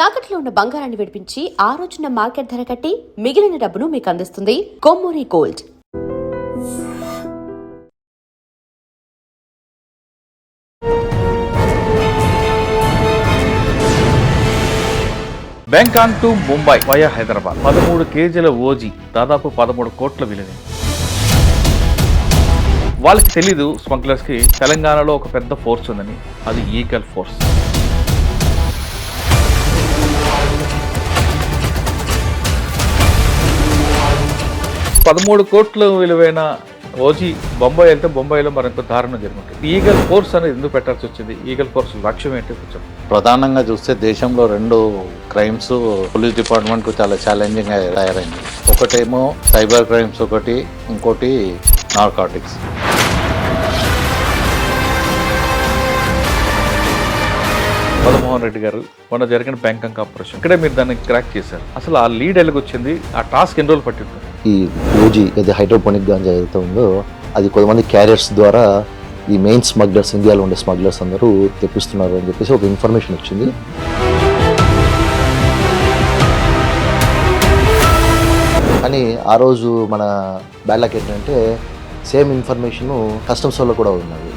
తాకట్లో ఉన్న బంగారాన్ని విడిపించి ఆ రోజున మార్కెట్ ధర కట్టి మిగిలిన డబ్బును మీకు అందిస్తుంది Kommuri gold. Bangkok to Mumbai via Hyderabad 13 కేజీల ఓజీ దాదాపు 13 కోట్ల విలువ. వాళ్ళకి తెలీదు స్మగ్లర్స్కి తెలంగాణలో ఒక పెద్ద ఫోర్స్ ఉందని, అది ఈగల్ ఫోర్స్. $13 కోట్ల విలువైన ఓజీ బొంబాయి వెళ్తే బొంబాయిలో మరింత దారుణం జరుగుతుంది. ఈగల్ ఫోర్స్ అనేది ఎందుకు పెట్టాల్సి వచ్చింది? ఈగల్ ఫోర్స్ లక్ష్యం ఏంటి కొంచెం? ప్రధానంగా చూస్తే దేశంలో 2 క్రైమ్స్ పోలీస్ డిపార్ట్మెంట్కు చాలా ఛాలెంజింగ్ తయారైంది. ఒకటేమో సైబర్ క్రైమ్స్, ఇంకోటి నార్కాటిక్స్. మదన్మోహన్ రెడ్డి గారు మొన్న జరిగిన బ్యాంకాక్ ఆపరేషన్, ఇక్కడే మీరు దాన్ని క్రాక్ చేశారు. అసలు ఆ లీడ్ ఎలాగ వచ్చింది? ఆ టాస్క్ ఎన్ని రోజులు పట్టింది? ఈ ఓజీ ఏది హైడ్రోపోనిక్ గాంజా ఏదైతే ఉందో అది కొంతమంది క్యారియర్స్ ద్వారా ఈ మెయిన్ స్మగ్లర్స్, ఇండియాలో ఉండే స్మగ్లర్స్ అందరూ తెప్పిస్తున్నారు అని చెప్పేసి ఒక ఇన్ఫర్మేషన్ వచ్చింది. కానీ ఆ రోజు మన బ్యాడ్ లక్ ఏంటంటే సేమ్ ఇన్ఫర్మేషన్ కస్టమ్స్ వల్ల కూడా ఉన్నది.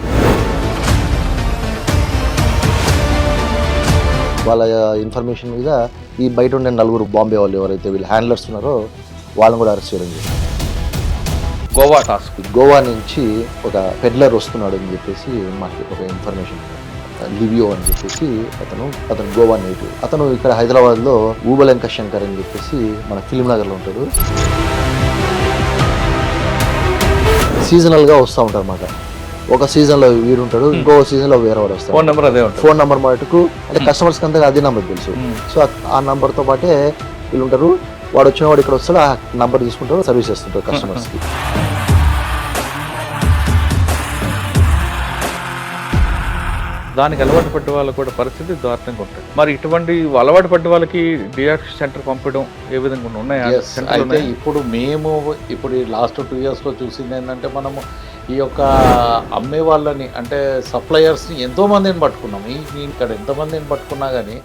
వాళ్ళ ఇన్ఫర్మేషన్ మీద ఈ బయట ఉండే 4 బాంబే వాళ్ళు ఎవరైతే వీళ్ళు హ్యాండ్లర్స్ ఉన్నారో వాళ్ళని కూడా అరెస్ట్ చేయడం జరిగింది. గోవా టాస్క్, గోవా నుంచి ఒక పెడ్లర్ వస్తున్నాడు అని చెప్పేసి మాకు ఒక ఇన్ఫర్మేషన్, లివియో అని చెప్పేసి అతను గోవా నేటివ్. అతను ఇక్కడ హైదరాబాద్లో ఊబలంక శంకర్ అని చెప్పేసి మన ఫిలిం నగర్లో ఉంటాడు. సీజనల్గా వస్తూ ఉంటారు అన్నమాట. ఒక సీజన్లో వీడు ఉంటాడు, ఇంకో సీజన్లో వేరే వాడు వస్తాడు. ఫోన్ నెంబర్ అదే ఉంటుంది. ఫోన్ నెంబర్ మటుకు అంటే కస్టమర్స్కి అంతా అదే నెంబర్ తెలుసు. సో ఆ నెంబర్తో పాటే వీళ్ళు ఉంటారు. వాడు వచ్చిన వాడు ఇక్కడ వస్తాడు, ఆ నెంబర్ తీసుకుంటారు, సర్వీస్ చేస్తుంటారు కస్టమర్స్కి. దానికి అలవాటు పడ్డ వాళ్ళకు కూడా పరిస్థితి దారుణంగా ఉంటుంది. మరి ఇటువంటి అలవాటు పడ్డ వాళ్ళకి డిఆర్ఎస్ సెంటర్ పంపడం ఏ విధంగా ఉన్నాయా? అయితే ఇప్పుడు లాస్ట్ 2 yearsలో చూసింది ఏంటంటే, మనము ఈ యొక్క అమ్మే వాళ్ళని అంటే సప్లయర్స్ని ఎంతోమందిని పట్టుకున్నాం. ఇక్కడ ఎంతమందిని పట్టుకున్నా కానీ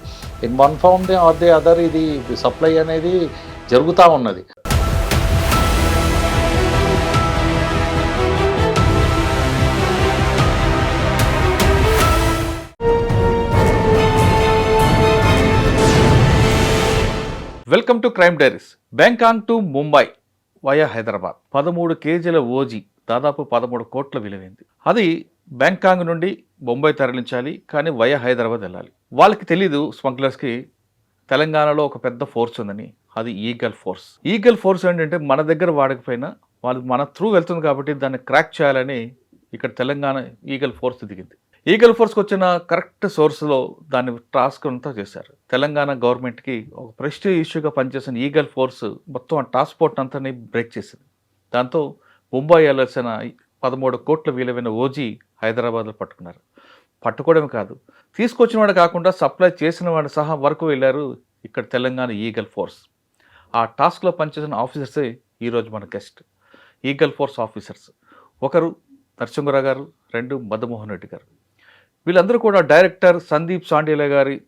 in one form or the other ఇది సప్లై అనేది జరుగుతూ ఉన్నది. Welcome to Crime Diaries. Bangkok to Mumbai via Hyderabad 13 కేజీల ఓజీ దాదాపు 13 కోట్ల విలువైంది. అది బ్యాంకాక్ నుండి బొంబాయి తరలించాలి, కానీ వయా హైదరాబాద్ వెళ్ళాలి. వాళ్ళకి తెలీదు స్మగ్లర్స్కి తెలంగాణలో ఒక పెద్ద ఫోర్స్ ఉందని, అది ఈగల్ ఫోర్స్. ఈగల్ ఫోర్స్ ఏంటంటే మన దగ్గర వాడకపోయినా వాళ్ళు మన త్రూ వెళ్తుంది కాబట్టి దాన్ని క్రాక్ చేయాలని ఇక్కడ తెలంగాణ ఈగల్ ఫోర్స్ దిగింది. ఈగల్ ఫోర్స్కి వచ్చిన కరెక్ట్ సోర్స్లో దాన్ని టాస్క్ అంతా చేశారు. తెలంగాణ గవర్నమెంట్కి ఒక ప్రెస్టీజ్ ఇష్యూగా పనిచేసిన ఈగల్ ఫోర్స్ మొత్తం ఆ టాస్క్ ఫోర్స్ అంతా బ్రేక్ చేసింది. దాంతో ముంబై వెళ్ళాల్సిన 13 కోట్ల విలువైన ఓజీ హైదరాబాద్లో పట్టుకున్నారు. పట్టుకోవడమే కాదు, తీసుకొచ్చిన వాడు కాకుండా సప్లై చేసిన వాడు సహా వరకు వెళ్ళారు ఇక్కడ తెలంగాణ ఈగల్ ఫోర్స్. ఆ టాస్క్లో పనిచేసిన ఆఫీసర్సే ఈరోజు మన గెస్ట్. ఈగల్ ఫోర్స్ ఆఫీసర్స్ ఒకరు నరసింహరావు గారు, 2 మదన్మోహన్ రెడ్డి గారు. వీళ్ళందరూ కూడా డైరెక్టర్ సందీప్ సాండేలా గారి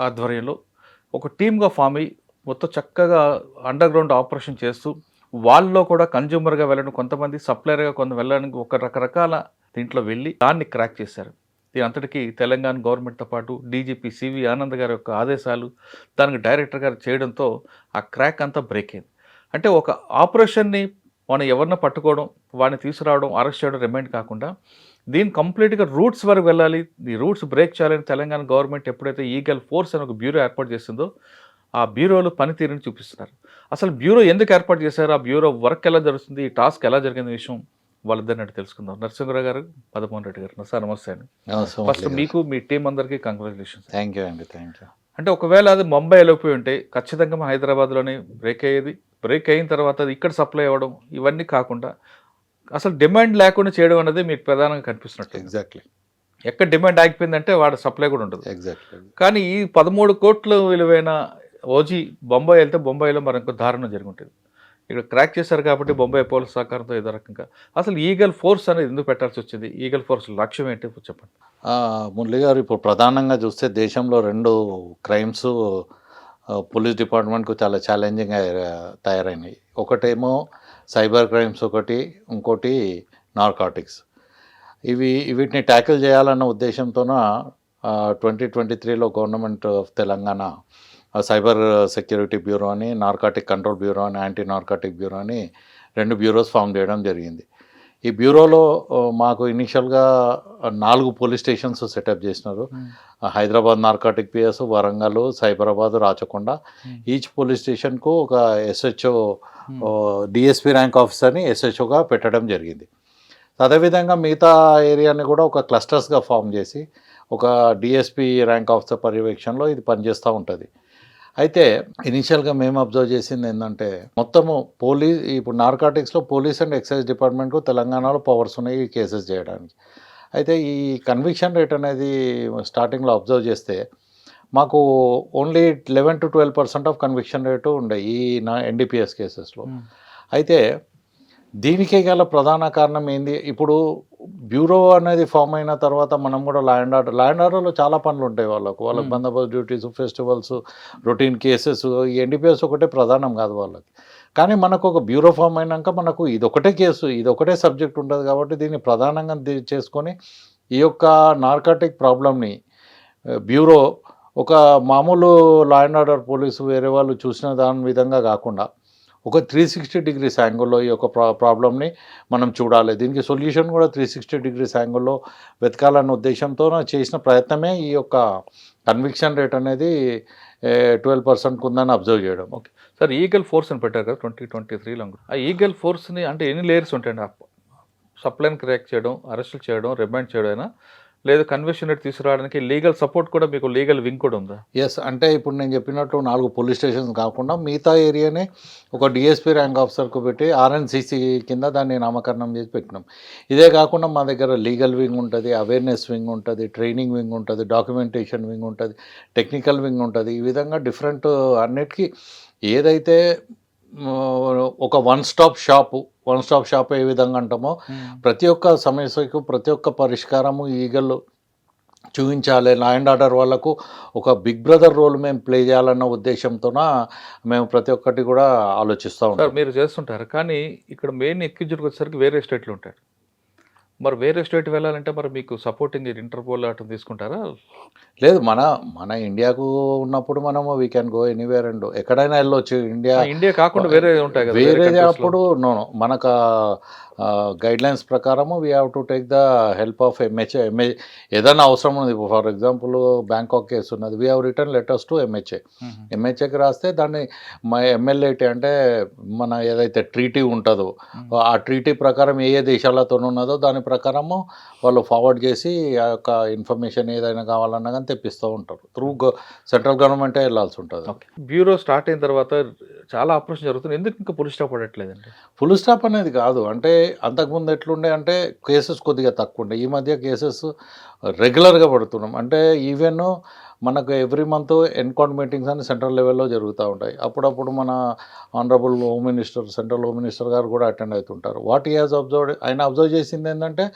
ఆధ్వర్యంలో ఒక టీమ్గా ఫామ్ అయ్యి మొత్తం చక్కగా అండర్ గ్రౌండ్ ఆపరేషన్ చేస్తూ వాళ్ళలో కూడా కన్జ్యూమర్గా వెళ్ళడం, కొంతమంది సప్లయర్గా వెళ్ళడానికి ఒక రకరకాల దీంట్లో వెళ్ళి దాన్ని క్రాక్ చేశారు. దీని అంతటికీ తెలంగాణ గవర్నమెంట్తో పాటు డీజీపీ సివి ఆనంద్ గారి యొక్క ఆదేశాలు, దానికి డైరెక్టర్ గారు చేయడంతో ఆ క్రాక్ అంతా బ్రేక్ అయింది. అంటే ఒక ఆపరేషన్ని మనం ఎవరిని పట్టుకోవడం, వాడిని తీసుకురావడం, అరెస్ట్ చేయడం రిమైండ్ కాకుండా దీని కంప్లీట్గా రూట్స్ వరకు వెళ్ళాలి. ఈ రూట్స్ బ్రేక్ చేయాలని తెలంగాణ గవర్నమెంట్ ఎప్పుడైతే ఈగల్ ఫోర్స్ అని ఒక బ్యూరో ఏర్పాటు చేసిందో ఆ బ్యూరోలో పనితీరుని చూపిస్తున్నారు. అసలు బ్యూరో ఎందుకు ఏర్పాటు చేశారు, ఆ బ్యూరో వర్క్ ఎలా జరుగుతుంది, ఈ టాస్క్ ఎలా జరిగిన విషయం వాళ్ళిద్దరిని తెలుసుకుందాం. నరసింహరావు గారు, మదన్మోహన్ రెడ్డి గారు, సార్ నమస్తే అండి. ఫస్ట్ మీకు, మీ టీం అందరికీ కంగ్రాచులేషన్స్. థ్యాంక్ యూ అండి. Thank you. అంటే ఒకవేళ అది ముంబై వెళ్ళిపోయి ఉంటే ఖచ్చితంగా హైదరాబాద్లోనే బ్రేక్ అయ్యేది. బ్రేక్ అయిన తర్వాత అది ఇక్కడ సప్లై అవ్వడం, ఇవన్నీ కాకుండా అసలు డిమాండ్ లేకుండా చేయడం అనేది మీకు ప్రధానంగా కనిపిస్తున్నట్టు. ఎగ్జాక్ట్లీ. ఎక్కడ డిమాండ్ ఆగిపోయిందంటే వాడు సప్లై కూడా ఉంటుంది. ఎగ్జాక్ట్లీ. కానీ ఈ 13 కోట్ల విలువైన ఓజీ బొంబాయి వెళ్తే బొంబాయిలో మరొక దారుణం జరిగి ఉంటుంది. ఇక్కడ క్రాక్ చేశారు కాబట్టి బొంబాయి పోలీస్ సహకారంతో ఏదో రకంగా అసలు ఈగల్ ఫోర్స్ అనేది ఎందుకు పెట్టాల్సి వచ్చింది? ఈగల్ ఫోర్స్ లక్ష్యం ఏంటి చెప్పండి. మురళి గారు, ఇప్పుడు ప్రధానంగా చూస్తే దేశంలో 2 క్రైమ్స్ పోలీస్ డిపార్ట్మెంట్కు చాలా ఛాలెంజింగ్ తయారైనాయి. ఒకటేమో సైబర్ క్రైమ్స్, ఇంకోటి నార్కాటిక్స్. వీటిని ట్యాకిల్ చేయాలన్న ఉద్దేశంతోన 2023లో government of Telangana cyber security bureau అని, నార్కాటిక్ కంట్రోల్ బ్యూరో అని, యాంటీ నార్కాటిక్ బ్యూరో అని 2 బ్యూరోస్ ఫామ్ చేయడం జరిగింది. ఈ బ్యూరోలో మాకు ఇనిషియల్గా 4 పోలీస్ స్టేషన్స్ సెటప్ చేసినారు. Hyderabad narcotic PS, Warangal, Cyberabad, Rachakonda. Each police స్టేషన్కు ఒక ఎస్హెచ్ఓ, డిఎస్పీ ర్యాంక్ ఆఫీసర్ని ఎస్హెచ్ఓగా పెట్టడం జరిగింది. అదేవిధంగా మిగతా ఏరియాని కూడా ఒక క్లస్టర్స్గా ఫామ్ చేసి ఒక డిఎస్పీ ర్యాంక్ ఆఫీసర్ పర్యవేక్షణలో ఇది పనిచేస్తూ ఉంటుంది. అయితే ఇనిషియల్గా మేము అబ్జర్వ్ చేసింది ఏంటంటే, మొత్తము ఇప్పుడు నార్కాటిక్స్లో పోలీస్ అండ్ ఎక్సైజ్ డిపార్ట్మెంట్కు తెలంగాణలో పవర్స్ ఉన్నాయి ఈ కేసెస్ చేయడానికి. అయితే ఈ కన్విక్షన్ రేట్ అనేది స్టార్టింగ్లో అబ్జర్వ్ చేస్తే మాకు only 11 to 12% of conviction rate ఉండే ఈ ఎన్డీపీఎస్ కేసెస్లో. అయితే దీనికే గల ప్రధాన కారణం ఏంది? ఇప్పుడు బ్యూరో అనేది ఫామ్ అయిన తర్వాత మనం కూడా లా అండ్ ఆర్డర్లో చాలా పనులు ఉంటాయి వాళ్ళకు బందోబస్తు డ్యూటీస్, ఫెస్టివల్స్, రొటీన్ కేసెస్. ఈ ఎన్డీపీఎస్ ఒకటే ప్రధానం కాదు వాళ్ళకి. కానీ మనకు ఒక బ్యూరో ఫామ్ అయినాక మనకు ఇదొకటే కేసు, ఇదొకటే సబ్జెక్ట్ ఉంటుంది కాబట్టి దీన్ని ప్రధానంగా చేసుకొని ఈ యొక్క నార్కాటిక్ ప్రాబ్లమ్ని బ్యూరో ఒక మామూలు లా అండ్ ఆర్డర్ పోలీసు వేరే వాళ్ళు చూసిన దాని విధంగా కాకుండా ఒక 360 degrees యాంగిల్లో ఈ యొక్క ప్రాబ్లమ్ని మనం చూడాలి. దీనికి సొల్యూషన్ కూడా 360 degrees యాంగిల్లో వెతకాలన్న ఉద్దేశంతో చేసిన ప్రయత్నమే ఈ యొక్క కన్విక్షన్ రేట్ అనేది 12% ఉందని అబ్జర్వ్ చేయడం. ఓకే సార్, ఈగల్ ఫోర్స్ అని పెట్టారు కదా 2023లో. ఆ ఈగల్ ఫోర్స్ని అంటే ఎన్ని లేయర్స్ ఉంటాయండి? సప్లైని క్రాక్ చేయడం, అరెస్టులు చేయడం, రిమాండ్ చేయడం, లేదు కన్విక్షన్ రేట్ తీసుకురావడానికి లీగల్ సపోర్ట్ కూడా, మీకు లీగల్ వింగ్ కూడా ఉందా? ఎస్, అంటే ఇప్పుడు నేను చెప్పినట్టు 4 పోలీస్ స్టేషన్స్ కాకుండా మిగతా ఏరియానే ఒక డిఎస్పీ ర్యాంక్ ఆఫీసర్కు పెట్టి ఆర్ఎన్సిసి కింద దాన్ని నామకరణం చేసి పెట్టినాం. ఇదే కాకుండా మా దగ్గర లీగల్ వింగ్ ఉంటుంది, అవేర్నెస్ వింగ్ ఉంటుంది, ట్రైనింగ్ వింగ్ ఉంటుంది, డాక్యుమెంటేషన్ వింగ్ ఉంటుంది, టెక్నికల్ వింగ్ ఉంటుంది. ఈ విధంగా డిఫరెంట్ అన్నిటికీ ఏదైతే ఒక వన్ స్టాప్ షాప్ ఏ విధంగా అంటామో ప్రతి ఒక్క సమస్యకు ప్రతి ఒక్క పరిష్కారము ఈగల్ చూపించాలి. లా అండ్ ఆర్డర్ వాళ్ళకు ఒక బిగ్ బ్రదర్ రోల్ మేము ప్లే చేయాలన్న ఉద్దేశంతోన మేము ప్రతి ఒక్కటి కూడా ఆలోచిస్తూ ఉంటాం. మీరు చేస్తుంటారు, కానీ ఇక్కడ మెయిన్ ఎక్కించుకు వచ్చేసరికి వేరే స్టేట్లు ఉంటారు. మరి వేరే స్టేట్ వెళ్ళాలంటే మరి మీకు సపోర్టింగ్ ఇంటర్పోల్ అటు తీసుకుంటారా? లేదు, మన ఇండియాకు ఉన్నప్పుడు మనము we can go anywhere and ఎక్కడైనా వెళ్ళొచ్చు. ఇండియా కాకుండా వేరే ఉంటాయి కదా, వేరేది అప్పుడు మనకు గైడ్లైన్స్ ప్రకారము we have to take the help of MHA. ఏదైనా అవసరం ఉంది, ఫర్ ఎగ్జాంపుల్ బ్యాంకాక్ కేసు ఉన్నది, we have return letters to ఎంహెచ్ఏకి రాస్తే దాన్ని ఎంఎల్ఏటీ అంటే మన ఏదైతే ట్రీటీ ఉంటుందో ఆ ట్రీటీ ప్రకారం ఏ దేశాలతో ఉన్నదో దాని ప్రకారము వాళ్ళు ఫార్వర్డ్ చేసి ఆ యొక్క ఇన్ఫర్మేషన్ ఏదైనా కావాలన్నా కానీ తెప్పిస్తూ ఉంటారు. త్రూ సెంట్రల్ గవర్నమెంటే వెళ్ళాల్సి ఉంటుంది. బ్యూరో స్టార్ట్ అయిన తర్వాత చాలా ఆపరేషన్ జరుగుతుంది, ఎందుకు ఇంకా ఫుల్ స్టాప్ పడట్లేదండి? ఫుల్ స్టాప్ అనేది కాదు, అంటే అంతకుముందు ఎట్లుండే అంటే కేసెస్ కొద్దిగా తక్కువ ఉండే. ఈ మధ్య కేసెస్ రెగ్యులర్గా పడుతున్నాం. అంటే ఈవెన్ మనకు ఎవ్రీ మంత్ ఎన్కౌంటర్ మీటింగ్స్ అని సెంట్రల్ లెవెల్లో జరుగుతూ ఉంటాయి. అప్పుడప్పుడు మన honourable home minister, central home minister గారు కూడా అటెండ్ అవుతుంటారు. వాట్ హీ హాజ్ అబ్జర్వ్డ్, ఆయన అబ్జర్వ్ చేసింది ఏంటంటే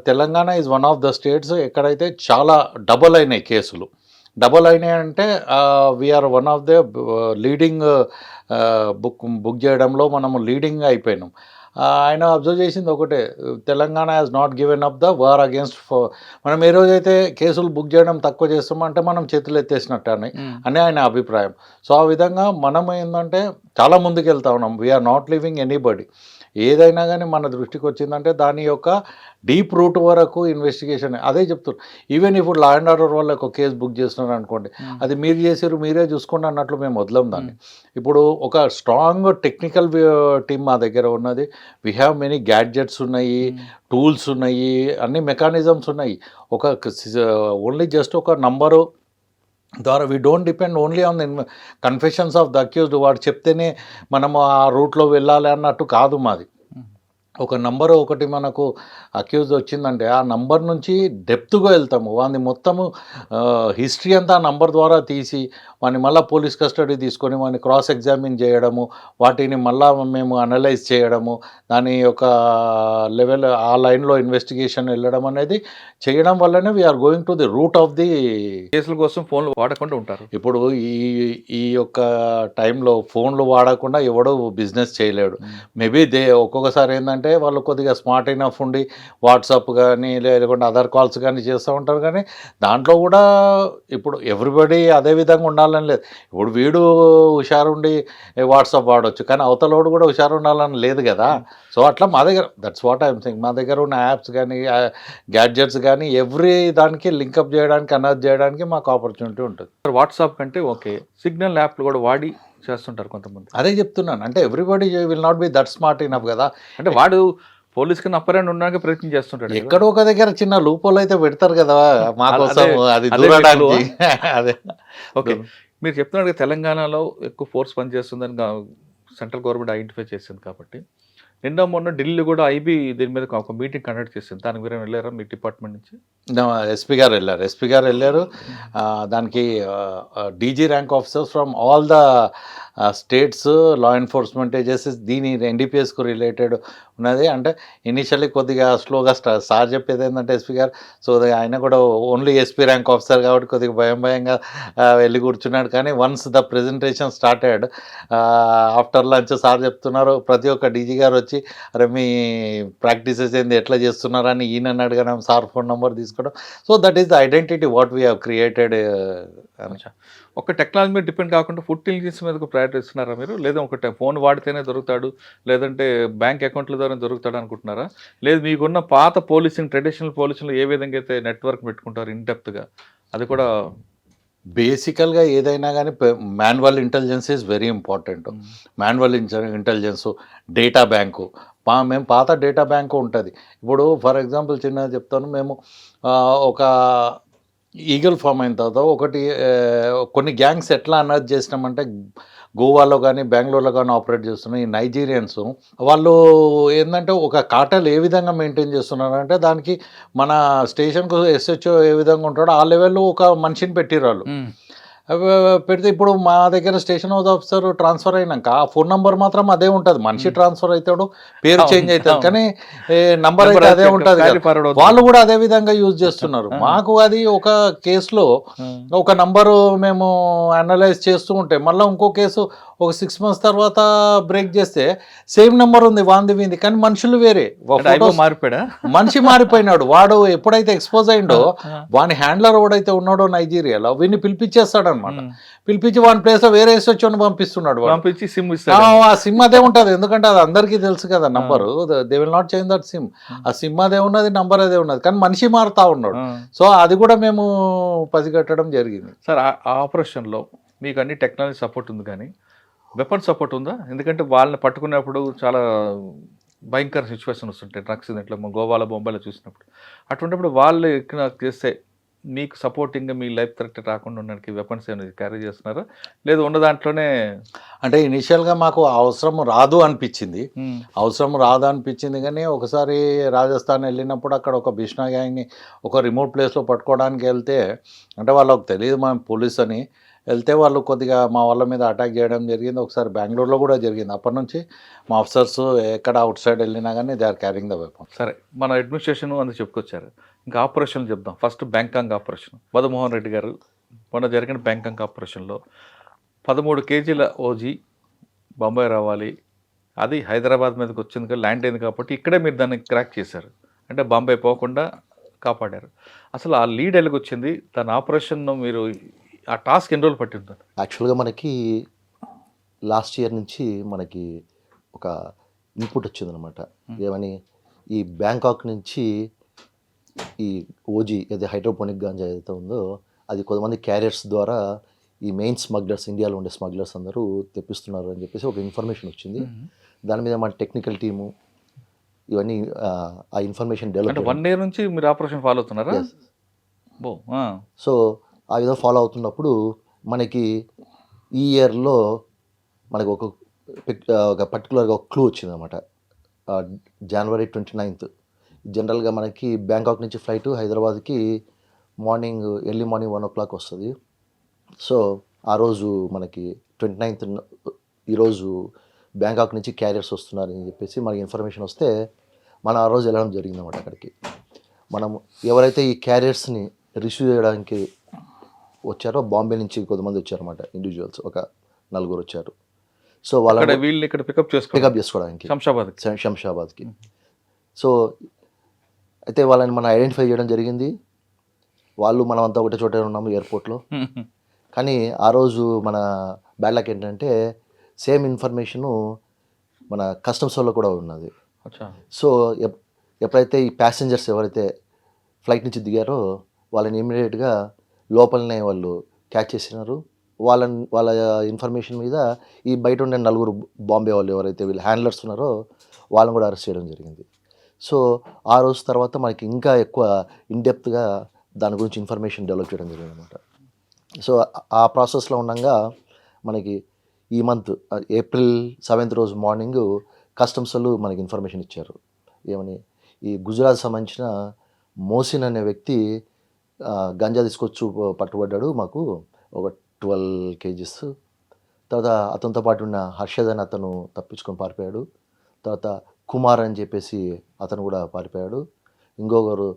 Telangana is one of the states ఎక్కడైతే చాలా డబల్ అయినాయి కేసులు. డబల్ అయినాయి అంటే we are one of the leading book చేయడంలో మనము లీడింగ్ అయిపోయినాం. ఆయన అబ్జర్వ్ చేసింది ఒకటే, Telangana has not given up the war against. మనం ఏ రోజైతే కేసులు బుక్ చేయడం తక్కువ చేస్తామో అంటే మనం చేతులు ఎత్తేసినట్టు అని ఆయన అభిప్రాయం. సో ఆ విధంగా మనం ఏంటంటే చాలా ముందుకు వెళ్తా ఉన్నాం. We are not living anybody. ఏదైనా కానీ మన దృష్టికి వచ్చిందంటే దాని యొక్క డీప్ రూట్ వరకు ఇన్వెస్టిగేషన్. అదే చెప్తున్నారు, ఈవెన్ ఇప్పుడు లా అండ్ ఆర్డర్ వాళ్ళు ఒక కేసు బుక్ చేస్తున్నారు అనుకోండి, అది మీరు చేసారు మీరే చూసుకోండి అన్నట్లు మేము వదలం దాన్ని. ఇప్పుడు ఒక స్ట్రాంగ్ టెక్నికల్ టీమ్ మా దగ్గర ఉన్నది. వీ హ్యావ్ మెనీ గ్యాడ్జెట్స్ ఉన్నాయి, టూల్స్ ఉన్నాయి, అన్ని మెకానిజమ్స్ ఉన్నాయి. ఒక ఓన్లీ జస్ట్ ఒక నంబరు ద్వారా we don't depend only on the confessions of the accused. వాడు చెప్తేనే మనము ఆ రూట్లో వెళ్ళాలి అన్నట్టు కాదు మాది. ఒక నంబర్ ఒకటి మనకు అక్యూజ్ వచ్చిందంటే ఆ నంబర్ నుంచి డెప్త్గా వెళ్తాము. వాడిని మొత్తము హిస్టరీ అంతా ఆ నంబర్ ద్వారా తీసి వాడిని మళ్ళీ పోలీస్ కస్టడీ తీసుకొని వాడిని క్రాస్ ఎగ్జామిన్ చేయడము, వాటిని మళ్ళా మేము అనలైజ్ చేయడము, దాని యొక్క లెవెల్ ఆ లైన్లో ఇన్వెస్టిగేషన్ వెళ్ళడం అనేది చేయడం వల్లనే we are going to the root of the. కేసుల కోసం ఫోన్లు వాడకుండా ఉంటారు. ఇప్పుడు ఈ యొక్క టైంలో ఫోన్లు వాడకుండా ఎవడో బిజినెస్ చేయలేడు. మేబీ ఒక్కొక్కసారి ఏంటంటే వాళ్ళు కొద్దిగా స్మార్ట్ ఇనఫ్ ఉండి వాట్సాప్ కానీ లేకుంటే అదర్ కాల్స్ కానీ చేస్తూ ఉంటారు. కానీ దాంట్లో కూడా ఇప్పుడు ఎవ్రీబడి అదే విధంగా ఉండాలని లేదు. ఇప్పుడు వీడు హుషారుండి వాట్సాప్ వాడవచ్చు, కానీ అవతలోడు కూడా హుషారు ఉండాలని లేదు కదా. సో అట్లా మా దగ్గర దట్స్ వాట్ ఐఎమ్ థింక్, మా దగ్గర ఉన్న యాప్స్ కానీ గ్యాడ్జెట్స్ కానీ ఎవ్రీ దానికి లింకప్ చేయడానికి అనర్జ్ చేయడానికి మాకు ఆపర్చునిటీ ఉంటుంది. వాట్సాప్ కంటే ఓకే, సిగ్నల్ యాప్లు కూడా వాడి చేస్తుంటారు కొంతమంది. అదే చెప్తున్నాను, అంటే everybody will not be that smart enough కదా. అంటే వాడు పోలీస్ కి అప్పరెండ్ ఉండడానికి ప్రయత్నం చేస్తుంటాడు. ఎక్కడో ఒక దగ్గర చిన్న లూపోలు అయితే పెడతారు కదా మా కోసం, అది అదే దూరడానికి. అదే ఓకే, మీరు చెప్తున్నారు కదా తెలంగాణలో ఎక్కువ ఫోర్స్ పనిచేస్తుందని సెంట్రల్ గవర్నమెంట్ ఐడెంటిఫై చేసింది కాబట్టి, నిన్న మొన్న ఢిల్లీ కూడా ఐబీ దీని మీద ఒక మీటింగ్ కండక్ట్ చేసింది. దానికి మీరు వెళ్ళారా మీ డిపార్ట్మెంట్ నుంచి? ఎస్పీ గారు వెళ్ళారు. దానికి DG rank officers from all the states law enforcement agencies దీని ఎన్డీపీఎస్కు రిలేటెడ్ ఉన్నది. అంటే ఇనిషియల్లీ కొద్దిగా స్లోగా సార్ చెప్పేది ఏంటంటే ఎస్పీ గారు, సో ఆయన కూడా ఓన్లీ ఎస్పీ ర్యాంక్ ఆఫీసర్ కాబట్టి కొద్దిగా భయంగా వెళ్ళి కూర్చున్నాడు. కానీ once the presentation started after lunch sir చెప్తున్నారు, ప్రతి ఒక్క డీజీ గారు వచ్చి అరే మీ ప్రాక్టీసెస్ ఏంది ఎట్లా చేస్తున్నారని ఈయన అడగడం, సార్ ఫోన్ నెంబర్ తీసుకోవడం. So that is the identity what we have created. ఒక టెక్నాలజీ మీద డిపెండ్ కాకుండా ఫుడ్ ఇంటెలిజెన్స్ మీద ప్రయారిటీ ఇస్తున్నారా మీరు? లేదా ఒక ఫోన్ వాడితేనే దొరుకుతాడు, లేదంటే బ్యాంక్ అకౌంట్ల ద్వారా దొరుకుతాడు అనుకుంటున్నారా? లేదు మీకున్న పాత పోలీసింగ్, ట్రెడిషనల్ పోలీసులు ఏ విధంగా అయితే నెట్వర్క్ పెట్టుకుంటారు ఇన్డెప్త్గా, అది కూడా బేసికల్గా ఏదైనా కానీ manual intelligence is very important. Manual intelligence, data bank, మేము పాత డేటా బ్యాంకు ఉంటుంది. ఇప్పుడు ఫర్ ఎగ్జాంపుల్ చిన్నగా చెప్తాను, మేము ఒక ఈగల్ ఫామ్ అయిన తర్వాత ఒకటి కొన్ని గ్యాంగ్స్ ఎట్లా అనర్జ్ చేసినామంటే గోవాలో కానీ బెంగళూరులో కానీ ఆపరేట్ చేస్తున్న ఈ నైజీరియన్స్ వాళ్ళు ఏంటంటే ఒక కార్టెల్ ఏ విధంగా మెయింటైన్ చేస్తున్నారంటే దానికి మన స్టేషన్కు ఎస్హెచ్ఓ ఏ విధంగా ఉంటాడో ఆ లెవెల్లో ఒక మనిషిని పెట్టిరు వాళ్ళు. పెడితే ఇప్పుడు మా దగ్గర స్టేషన్ హౌస్ ఆఫీసర్ ట్రాన్స్ఫర్ అయినాక ఆ ఫోన్ నంబర్ మాత్రం అదే ఉంటుంది. మనిషి ట్రాన్స్ఫర్ అవుతాడు, పేరు చేంజ్ అవుతుంది, కానీ నంబర్ అయితే అదే ఉంటుంది. వాళ్ళు కూడా అదే విధంగా యూజ్ చేస్తున్నారు. మాకు అది ఒక కేసులో ఒక నంబరు మేము అనలైజ్ చేస్తూ ఉంటే మళ్ళీ ఇంకో కేసు ఒక 6 months తర్వాత బ్రేక్ చేస్తే సేమ్ నెంబర్ ఉంది వాంది వీంది, కానీ మనుషులు వేరే. మారిపోయాడా? మనిషి మారిపోయినాడు. వాడు ఎప్పుడైతే ఎక్స్పోజ్ అయిండో వాని హ్యాండ్లర్ ఎవడైతే ఉన్నాడో నైజీరియాలో వీడిని పిలిపించేస్తాడు అనమాట. పిలిపించి వాని ప్లేస్ లో వేరే వచ్చి పంపిస్తున్నాడు. పంపించి సిమ్ ఆ సిమ్ అదే ఉంటుంది, ఎందుకంటే అది అందరికీ తెలుసు కదా number. They will not change that SIM. ఆ సిమ్ అదే ఉన్నది, నంబర్ అదే ఉన్నది, కానీ మనిషి మారుతా ఉన్నాడు. సో అది కూడా మేము పసిగట్టడం జరిగింది. సార్ ఆ ఆపరేషన్లో మీకు అన్ని టెక్నాలజీ సపోర్ట్ ఉంది, కానీ వెపన్ సపోర్ట్ ఉందా? ఎందుకంటే వాళ్ళని పట్టుకున్నప్పుడు చాలా భయంకర సిచ్యువేషన్ వస్తుంటాయి డ్రగ్స్, దీంట్లో గోవాలో బొంబాయిలో చూసినప్పుడు. అటువంటిప్పుడు వాళ్ళు చేస్తే మీకు సపోర్టింగ్గా మీ లైఫ్ థ్రెట్ రాకుండా ఉండడానికి వెపన్స్ ఏమైనా క్యారీ చేస్తున్నారా, లేదు ఉన్న దాంట్లోనే? అంటే ఇనిషియల్గా మాకు అవసరం రాదు అనిపించింది, కానీ ఒకసారి రాజస్థాన్ వెళ్ళినప్పుడు అక్కడ ఒక బిష్నా గ్యాంగ్ని ఒక రిమోట్ ప్లేస్లో పట్టుకోవడానికి వెళ్తే, అంటే వాళ్ళకి తెలియదు మనం పోలీస్ అని, వెళ్తే వాళ్ళు కొద్దిగా మా వాళ్ళ మీద అటాక్ చేయడం జరిగింది. ఒకసారి బెంగళూరులో కూడా జరిగింది. అప్పటి నుంచి మా ఆఫీసర్స్ ఎక్కడ అవుట్ సైడ్ వెళ్ళినా కానీ they are carrying the weapon. సరే, మన అడ్మినిస్ట్రేషన్ అందుకు చెప్పుకొచ్చారు. ఇంకా ఆపరేషన్లు చెప్దాం. First Bangkok operation. Madanmohan Reddy గారు మొన్న జరిగిన బ్యాంకాంగ్ ఆపరేషన్లో 13 kgs ఓజీ బొంబాయి రావాలి, అది హైదరాబాద్ మీదకి వచ్చింది, ల్యాండ్ అయింది కాబట్టి ఇక్కడే మీరు దాన్ని క్రాక్ చేశారు. అంటే బాంబే పోకుండా కాపాడారు. అసలు ఆ లీడ్ ఎలాగొచ్చింది? దాని ఆపరేషన్ మీరు ఆ టాస్క్ ఎన్ని రోజులు పట్టింది? యాక్చువల్గా మనకి లాస్ట్ ఇయర్ నుంచి మనకి ఒక ఇన్పుట్ వచ్చిందనమాట. ఏమని, ఈ బ్యాంకాక్ నుంచి ఈ ఓజీ ఏదైతే హైడ్రోపోనిక్ గాంజా ఏదైతే ఉందో అది కొంతమంది క్యారియర్స్ ద్వారా ఈ మెయిన్ స్మగ్లర్స్, ఇండియాలో ఉండే స్మగ్లర్స్ అందరూ తెప్పిస్తున్నారు అని చెప్పేసి ఒక ఇన్ఫర్మేషన్ వచ్చింది. దాని మీద మన టెక్నికల్ టీము ఇవన్నీ ఆ ఇన్ఫర్మేషన్ డెవలప్. 1 year నుంచి మీరు ఆపరేషన్ ఫాలో అవుతున్నారా? సో ఆ విధంగా ఫాలో అవుతున్నప్పుడు మనకి ఈ ఇయర్లో మనకు ఒక పర్టికులర్గా ఒక క్లూ వచ్చిందనమాట. జనవరి 29th జనరల్గా మనకి బ్యాంకాక్ నుంచి ఫ్లైట్ హైదరాబాద్కి ఎర్లీ మార్నింగ్ 1 o'clock వస్తుంది. సో ఆ రోజు మనకి 29th ఈరోజు బ్యాంకాక్ నుంచి క్యారియర్స్ వస్తున్నారని చెప్పేసి మనకి ఇన్ఫర్మేషన్ వస్తే మనం ఆ రోజు వెళ్ళడం జరిగిందన్నమాట అక్కడికి. మనం ఎవరైతే ఈ క్యారియర్స్ని రిసీవ్ చేయడానికి వచ్చారో బాంబే నుంచి కొంతమంది వచ్చారన్నమాట, ఇండివిజువల్స్ ఒక 4 వచ్చారు. సో వాళ్ళ వీళ్ళు ఇక్కడ పికప్ చేసుకోవడానికి శంషాబాద్కి. సో అయితే వాళ్ళని మనం ఐడెంటిఫై చేయడం జరిగింది. వాళ్ళు మనం అంతా ఒకటే చోట ఉన్నాము ఎయిర్పోర్ట్లో. కానీ ఆ రోజు మన బ్యాడ్ లక్ ఏంటంటే సేమ్ ఇన్ఫర్మేషను మన కస్టమ్స్ వాళ్ళు కూడా ఉన్నది. సో ఎప్పుడైతే ఈ ప్యాసింజర్స్ ఎవరైతే ఫ్లైట్ నుంచి దిగారో వాళ్ళని ఇమీడియట్గా లోపలనే వాళ్ళు క్యాచ్ చేసినారు. వాళ్ళ ఇన్ఫర్మేషన్ మీద ఈ బయట ఉండే 4 బాంబే వాళ్ళు ఎవరైతే వీళ్ళు హ్యాండ్లర్స్ ఉన్నారో వాళ్ళని కూడా అరెస్ట్ చేయడం జరిగింది. సో ఆ రోజు తర్వాత మనకి ఇంకా ఎక్కువ ఇన్డెప్త్గా దాని గురించి ఇన్ఫర్మేషన్ డెవలప్ చేయడం జరిగింది అనమాట. సో ఆ ప్రాసెస్లో ఉండగా మనకి ఈ మంత్ April 7th రోజు మార్నింగ్ కస్టమ్స్ వాళ్ళు మనకి ఇన్ఫర్మేషన్ ఇచ్చారు. ఏమని, ఈ గుజరాత్ సంబంధించిన మోసిన్ అనే వ్యక్తి గంజా తీసుకొచ్చు పట్టుబడ్డాడు, మాకు ఒక 12 kgs. తర్వాత అతనితో పాటు ఉన్న హర్షద్ అని అతను తప్పించుకొని పారిపోయాడు. తర్వాత కుమార్ అని చెప్పేసి అతను కూడా పారిపోయాడు. ఇంకొకరు